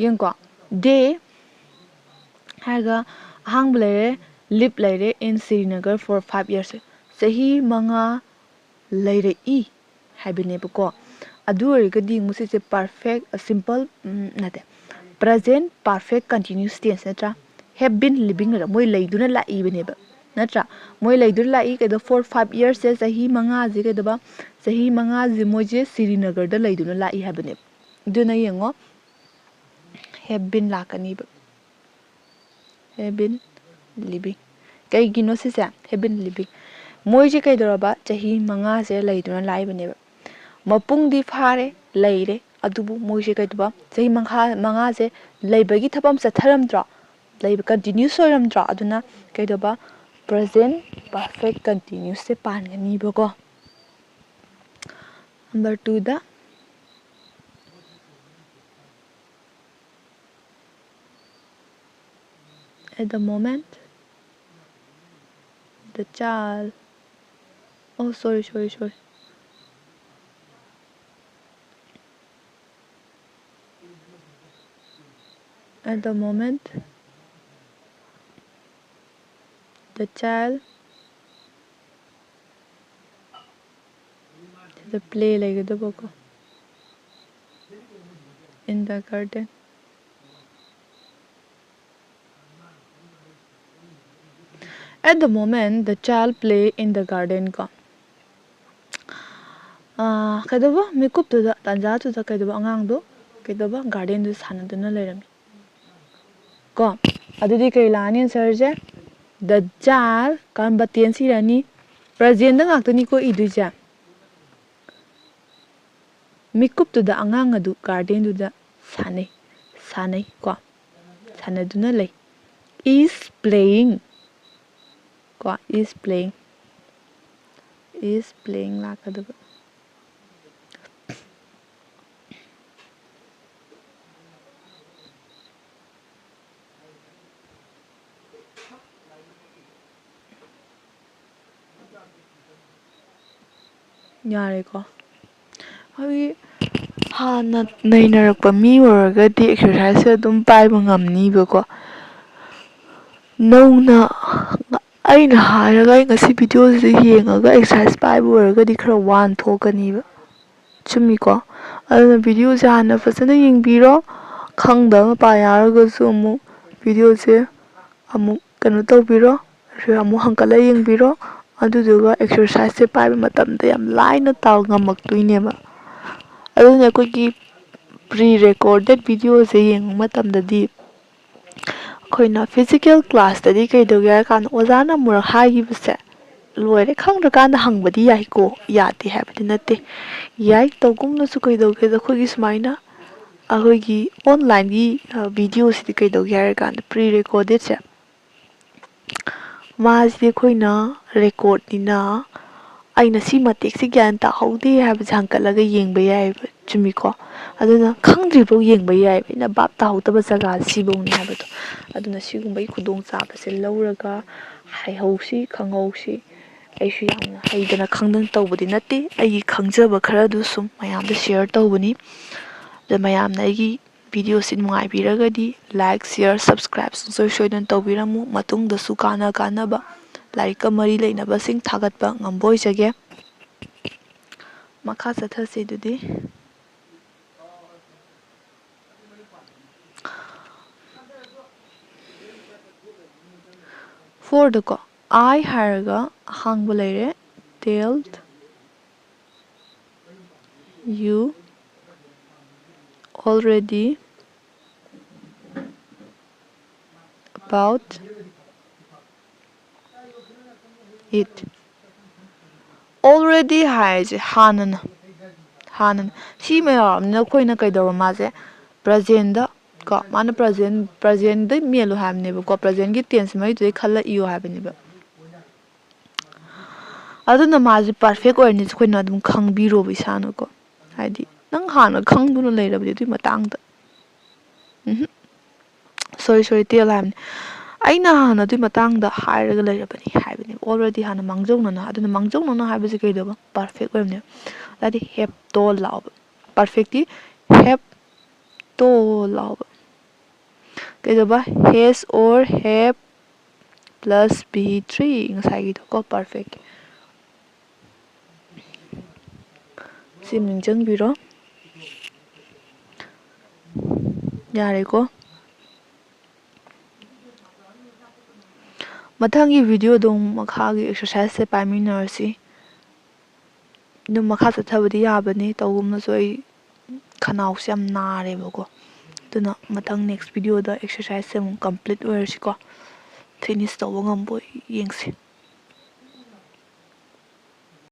ꯌꯦꯡꯀꯣ day ꯍꯥꯏꯔꯒ ꯑꯍꯥꯡꯕ ꯂꯩꯔꯦ live ꯂꯩꯔꯦ in ꯁ꯭ꯔꯤꯅꯒꯔ for 5 years ꯆꯍꯤ 5 ꯂꯩꯔꯛꯏ ꯍꯥꯏꯕꯅꯦꯕꯀꯣ ꯑꯗꯨ ꯑꯣꯏꯔꯒꯗꯤ ꯃꯁꯤꯁꯦ perfect simple ꯅꯠꯇꯦ present perfect continuous tense ꯅꯠꯇ꯭ꯔꯥ have been living ꯃꯣꯏ ꯂꯩꯗꯨꯅ ꯂꯥꯛꯏꯕꯅꯦꯕ ꯅꯠꯇ꯭ꯔꯥ ꯃꯣꯏ ꯂꯩꯗꯨꯅ ꯂꯥꯛꯏ ꯀꯩꯗꯣ for 5 yearsꯁꯦ ꯆꯍꯤ 5ꯁꯦ ꯀꯩꯗꯧꯕ ꯆꯍꯤ 5ꯁꯦ ꯃꯣꯏꯁꯦ ꯁ꯭ꯔꯤꯅꯒꯔꯗ ꯂꯩꯗꯨꯅ ꯂꯥꯛꯏ ꯍꯥꯏꯕꯅꯦꯕ ꯑꯗꯨꯅ ꯌꯦꯡꯉꯣ have been ꯂꯥꯛꯀꯅꯤꯕ have been living ꯀꯩꯒꯤꯅꯣ ꯁꯤꯁꯦ have been living ꯃꯣꯏꯁꯦ ꯀꯩꯗꯧꯔꯕ ꯆꯍꯤ 5ꯁꯦ ꯂꯩꯗꯨꯅ ꯂꯥꯛꯏꯕꯅꯦꯕ ꯃꯄꯨꯡꯗꯤ ꯐꯥꯔꯦ ꯂꯩꯔꯦ ꯑꯗꯨꯕꯨ ꯃꯣꯏꯁꯦ ꯀꯩꯗꯧꯕ ꯆꯍꯤ 5ꯁꯦ ꯂꯩꯕꯒꯤ ꯊꯕꯛ ꯑꯃ ꯆꯠꯊꯔꯝꯗ꯭ꯔꯣ ꯂꯩꯕ ꯀꯟꯇꯤꯅ꯭ꯌꯨꯁ ꯑꯣꯏꯔꯝꯗ꯭ꯔꯣ ꯑꯗꯨꯅ ꯀꯩꯗꯧꯕ present perfect continuousꯁꯦ ꯄꯥꯟꯒꯅꯤꯕꯀꯣ number 2ꯗ at the moment the child oh sorry at the moment the child the play ꯂꯩꯒꯗꯕꯀꯣ in the garden at the moment the child play in the garden ꯀꯣ ꯀꯩꯗꯧꯕ ꯃꯤꯀꯨꯞꯇꯨꯗ ꯇꯥꯟꯖꯥꯗꯨꯗ ꯀꯩꯗꯧꯕ ꯑꯉꯥꯡꯗꯣ ꯀꯩꯗꯧꯕ ꯒꯥꯔꯗꯦꯟꯗꯨ ꯁꯥꯟꯅꯗꯨꯅ ꯂꯩꯔꯝꯃꯤ ꯀꯣ ꯑꯗꯨꯗꯤ ꯀꯩ ꯂꯥꯛꯑꯅꯤ ꯑꯟꯁꯔꯁꯦ the child ꯀꯔꯝꯕ ꯇꯦꯟꯁ ꯏꯔꯅꯤ ꯄ꯭ꯔꯖꯦꯟꯗ ꯉꯥꯛꯇꯅꯤꯀꯣ ꯏꯗꯣꯏꯁꯦ ꯃꯤꯀꯨꯞꯇꯨꯗ ꯑꯉꯥꯡ ꯑꯗꯨ ꯒꯥꯔꯗꯦꯟꯗꯨꯗ ꯁꯥꯟꯅꯩ ꯀꯣ ꯁꯥꯟꯅꯗꯨꯅ ꯂꯩ is playing ꯀꯣ is playing ꯂꯥꯛꯀꯗꯕ ꯌꯥꯔꯦꯀꯣ ꯑꯩꯈꯣꯏꯒꯤ ꯍꯥꯟꯅ ꯅꯩꯅꯔꯛꯄ ꯃꯤ ꯑꯣꯏꯔꯒꯗꯤ ꯑꯦꯛꯁꯔꯁꯥꯏꯖꯁꯦ ꯑꯗꯨꯝ ꯄꯥꯏꯕ ꯉꯝꯅꯤꯕꯀꯣ ꯅꯧꯅ ꯑꯩꯅ ꯍꯥꯏꯔꯒ ꯑꯩ ꯉꯁꯤ ꯚꯤꯗꯤꯑꯣꯁꯤꯗ ꯌꯦꯡꯉꯒ ꯑꯦꯛꯁꯔꯁꯥꯏꯖ ꯄꯥꯏꯕ ꯑꯣꯏꯔꯒꯗꯤꯈꯔ ꯋꯥꯟ ꯊꯣꯛꯀꯅꯤꯕ ꯆꯨꯝꯃꯤꯀꯣ ꯑꯗꯨꯅ ꯚꯤꯗꯤꯑꯣꯁꯦ ꯍꯥꯟꯅ ꯐꯖꯅ ꯌꯦꯡꯕꯤꯔꯣ ꯈꯪꯗꯕ ꯃꯄꯥ ꯌꯥꯎꯔꯒꯁꯨ ꯑꯃꯨꯛ ꯚꯤꯗꯤꯑꯣꯁꯦ ꯑꯃꯨꯛ ꯀꯩꯅꯣ ꯇꯧꯕꯤꯔꯣ ꯑꯃꯨꯛ ꯍꯟꯀꯠꯂ ꯌꯦꯡꯕꯤꯔꯣ ꯑꯗꯨꯗꯨꯒ ꯑꯦꯛꯁꯔꯁꯥꯏꯖꯁꯦ ꯄꯥꯏꯕ ꯃꯇꯝꯗ ꯌꯥꯝ ꯂꯥꯏꯅ ꯉꯝꯃꯛꯇꯣꯏꯅꯦꯕ ꯑꯗꯨꯅ ꯑꯩꯈꯣꯏꯒꯤ ꯄ꯭ꯔꯤ ꯔꯦꯀꯣꯔꯗꯦꯠ ꯚꯤꯗꯤꯑꯣꯁꯦ ꯌꯦꯡꯕ ꯃꯇꯝꯗꯗꯤ ꯑꯩꯈꯣꯏꯅ ꯐꯤꯖꯤꯀꯦꯜ ꯀ꯭ꯂꯥꯁꯇꯗꯤ ꯀꯩꯗꯧꯒꯦ ꯍꯥꯏꯔ ꯀꯥꯟꯗ ꯑꯣꯖꯥꯅ ꯑꯃꯨꯔꯛ ꯍꯥꯏꯈꯤꯕꯁꯦ ꯂꯣꯏꯔꯦ ꯈꯪꯗ꯭ꯔꯀꯥꯟꯗ ꯍꯪꯕꯗꯤ ꯌꯥꯏꯀꯣ ꯌꯥꯗꯦ ꯍꯥꯏꯕꯗꯤ ꯅꯠꯇꯦ ꯌꯥꯏ ꯇꯧꯒꯨꯝꯅꯁꯨ ꯀꯩꯗꯧꯒꯦꯗ ꯑꯩꯈꯣꯏꯒꯤ ꯁꯨꯃꯥꯏꯅ ꯑꯩꯈꯣꯏꯒꯤ ꯑꯣꯟꯂꯥꯏꯟꯒꯤ ꯚꯤꯗꯤꯑꯣꯁꯤꯗꯤ ꯀꯩꯗꯧꯒꯦ ꯍꯥꯏꯔ ꯀꯥꯟꯗ ꯄ꯭ꯔꯤ ꯔꯦꯀꯣꯔꯗꯦꯠꯁꯦ ꯃꯥꯁꯤꯗꯤ ꯑꯩꯈꯣꯏꯅ ꯔꯦꯀꯣꯔꯠꯅꯤꯅ ꯑꯩꯅ ꯁꯤ ꯃꯇꯦꯛꯁꯤ ꯒ꯭ꯌꯥꯟ ꯇꯥꯍꯧꯗꯦ ꯍꯥꯏꯕꯁꯦ ꯍꯪꯀꯠꯂꯒ ꯌꯦꯡꯕ ꯌꯥꯏꯑꯕ ꯆꯨꯝꯃꯤꯀꯣ ꯑꯗꯨꯅ ꯈꯪꯗ꯭ꯔꯤꯐꯥꯎ ꯌꯦꯡꯕ ꯌꯥꯏꯑꯕ ꯑꯩꯅ ꯚꯥꯞ ꯇꯥꯍꯧꯗꯕ ꯖꯒꯥ ꯁꯤꯐꯧꯅꯤ ꯍꯥꯏꯕꯗꯣ ꯑꯗꯨꯅ ꯁꯤꯒꯨꯝꯕꯒꯤ ꯈꯨꯗꯣꯡꯆꯥꯕꯁꯦ ꯂꯧꯔꯒ ꯍꯩꯍꯧꯁꯤ ꯈꯪꯍꯧꯁꯤ ꯑꯩꯁꯨ ꯌꯥꯝꯅ ꯍꯩꯗꯅ ꯈꯪꯗꯅ ꯇꯧꯕꯗꯤ ꯅꯠꯇꯦ ꯑꯩꯒꯤ ꯈꯪꯖꯕ ꯈꯔꯗꯨ ꯁꯨꯝ ꯃꯌꯥꯝꯗ ꯁꯤꯌꯔ ꯇꯧꯕꯅꯤ ꯑꯗ ꯃꯌꯥꯝꯅ ꯑꯩꯒꯤ ꯚꯤꯗꯤꯑꯣꯁꯤ ꯅꯨꯡꯉꯥꯏꯕꯤꯔꯒꯗꯤ ꯂꯥꯏꯛ ꯁꯤꯌꯔ ꯁꯕꯁꯀ꯭ꯔꯥꯏꯞ ꯁꯨꯡꯁꯣꯏ ꯁꯣꯏꯗꯅ ꯇꯧꯕꯤꯔꯝꯃꯨ ꯃꯇꯨꯡꯗꯁꯨ ꯀꯥꯟꯅꯕ ꯂꯥꯏꯔꯤꯛꯀ ꯃꯔꯤ ꯂꯩꯅꯕꯁꯤꯡ ꯊꯥꯒꯠꯄ ꯉꯝꯕ ꯑꯣꯏꯖꯒꯦ ꯃꯈꯥ ꯆꯠꯊꯁꯤ ꯑꯗꯨꯗꯤ ꯐꯣꯔꯗꯀꯣ I ꯍꯥꯏꯔꯒ ꯑꯍꯥꯡꯕ ꯂꯩꯔꯦ tell you already about it already ꯍꯥꯏꯔꯤꯁꯦ ꯍꯥꯟꯅꯅ ꯍꯥꯟꯅ ꯁꯤ ꯑꯃ ꯌꯥꯎꯔꯕꯅꯤꯅ ꯑꯩꯈꯣꯏꯅ ꯀꯩꯗꯧꯕ ꯃꯥꯁꯦ ꯄ꯭ꯔꯖꯦꯟꯗ ꯀꯣ ꯃꯥꯅ ꯄ꯭ꯔꯖꯦꯟꯗ ꯃꯦꯜꯂꯨ ꯍꯥꯏꯕꯅꯦꯕꯀꯣ ꯄ꯭ꯔꯖꯦꯟꯒꯤ ꯇꯦꯟꯁ ꯃꯔꯤꯗꯨꯗꯩ ꯈꯜꯂ ꯏꯌꯨ ꯍꯥꯏꯕꯅꯦꯕ ꯑꯗꯨꯅ ꯃꯥꯁꯦ ꯄꯔꯐꯦꯛ ꯑꯣꯏꯔꯅꯤ ꯑꯩꯈꯣꯏꯅ ꯑꯗꯨꯝ ꯈꯪꯕꯤꯔꯣꯕ ꯏꯁꯥꯅꯀꯣ ꯍꯥꯏꯗꯤ ꯅꯪ ꯍꯥꯟꯅ ꯈꯪꯗꯨꯅ ꯂꯩꯔꯕꯗꯤ ꯑꯗꯨꯒꯤ ꯃꯇꯥꯡꯗ ꯁꯣꯔꯤ ꯇꯦꯜ ꯍꯥꯏꯕꯅꯤ ꯑꯩꯅ ꯍꯥꯟꯅ ꯑꯗꯨꯒꯤ ꯃꯇꯥꯡꯗ ꯍꯥꯏꯔꯒ ꯂꯩꯔꯕꯅꯤ ꯍꯥꯏꯕꯅꯦꯕ ꯑꯣꯜꯔꯦꯗꯤ ꯍꯥꯟꯅ ꯃꯥꯡꯖꯧꯅꯅ ꯑꯗꯨꯅ ꯃꯥꯡꯖꯧꯅꯅ ꯍꯥꯏꯕꯁꯦ ꯀꯩꯗꯧꯕ ꯄꯔꯐꯦꯛ ꯑꯣꯏꯕꯅꯦꯕ ꯑꯗꯤ ꯍꯦꯞ ꯇꯣ ꯂꯥꯎꯕ ꯄꯔꯐꯦꯛꯇꯤ ꯍꯦꯞ ꯇꯣ ꯂꯥꯎꯕ ꯀꯩꯗꯧꯕ has or have plus V three ꯉꯁꯥꯏꯒꯤꯗꯣ ꯀꯣ ꯄꯔꯐꯦꯛ ꯁꯤ ꯅꯤꯡꯁꯤꯡꯕꯤꯔꯣ ꯌꯥꯔꯦꯀꯣ ꯃꯊꯪꯒꯤ ꯚꯤꯗꯤꯑꯣꯗꯣ ꯃꯈꯥꯒꯤ ꯑꯦꯛꯁꯔꯁꯥꯏꯖꯁꯦ ꯄꯥꯏꯃꯤꯟꯅꯔꯁꯤ ꯑꯗꯨꯝ ꯃꯈꯥ ꯆꯠꯊꯕꯗꯤ ꯌꯥꯕꯅꯤ ꯇꯧꯒꯨꯝꯅꯁꯨ ꯑꯩ ꯈꯅꯥꯎꯁꯦ ꯌꯥꯝ ꯅꯥꯔꯦꯕꯀꯣ ꯑꯗꯨꯅ ꯃꯊꯪ ꯅꯦꯛꯁ ꯚꯤꯗꯤꯑꯣꯗ ꯑꯦꯛꯁꯔꯁꯥꯏꯖꯁꯦ ꯑꯃꯨꯛ ꯀꯝꯄ꯭ꯂꯤꯠ ꯑꯣꯏꯔꯁꯤꯀꯣ ꯐꯤꯅꯤꯁ ꯇꯧꯕ ꯉꯝꯕꯣꯏ ꯌꯦꯡꯁꯤ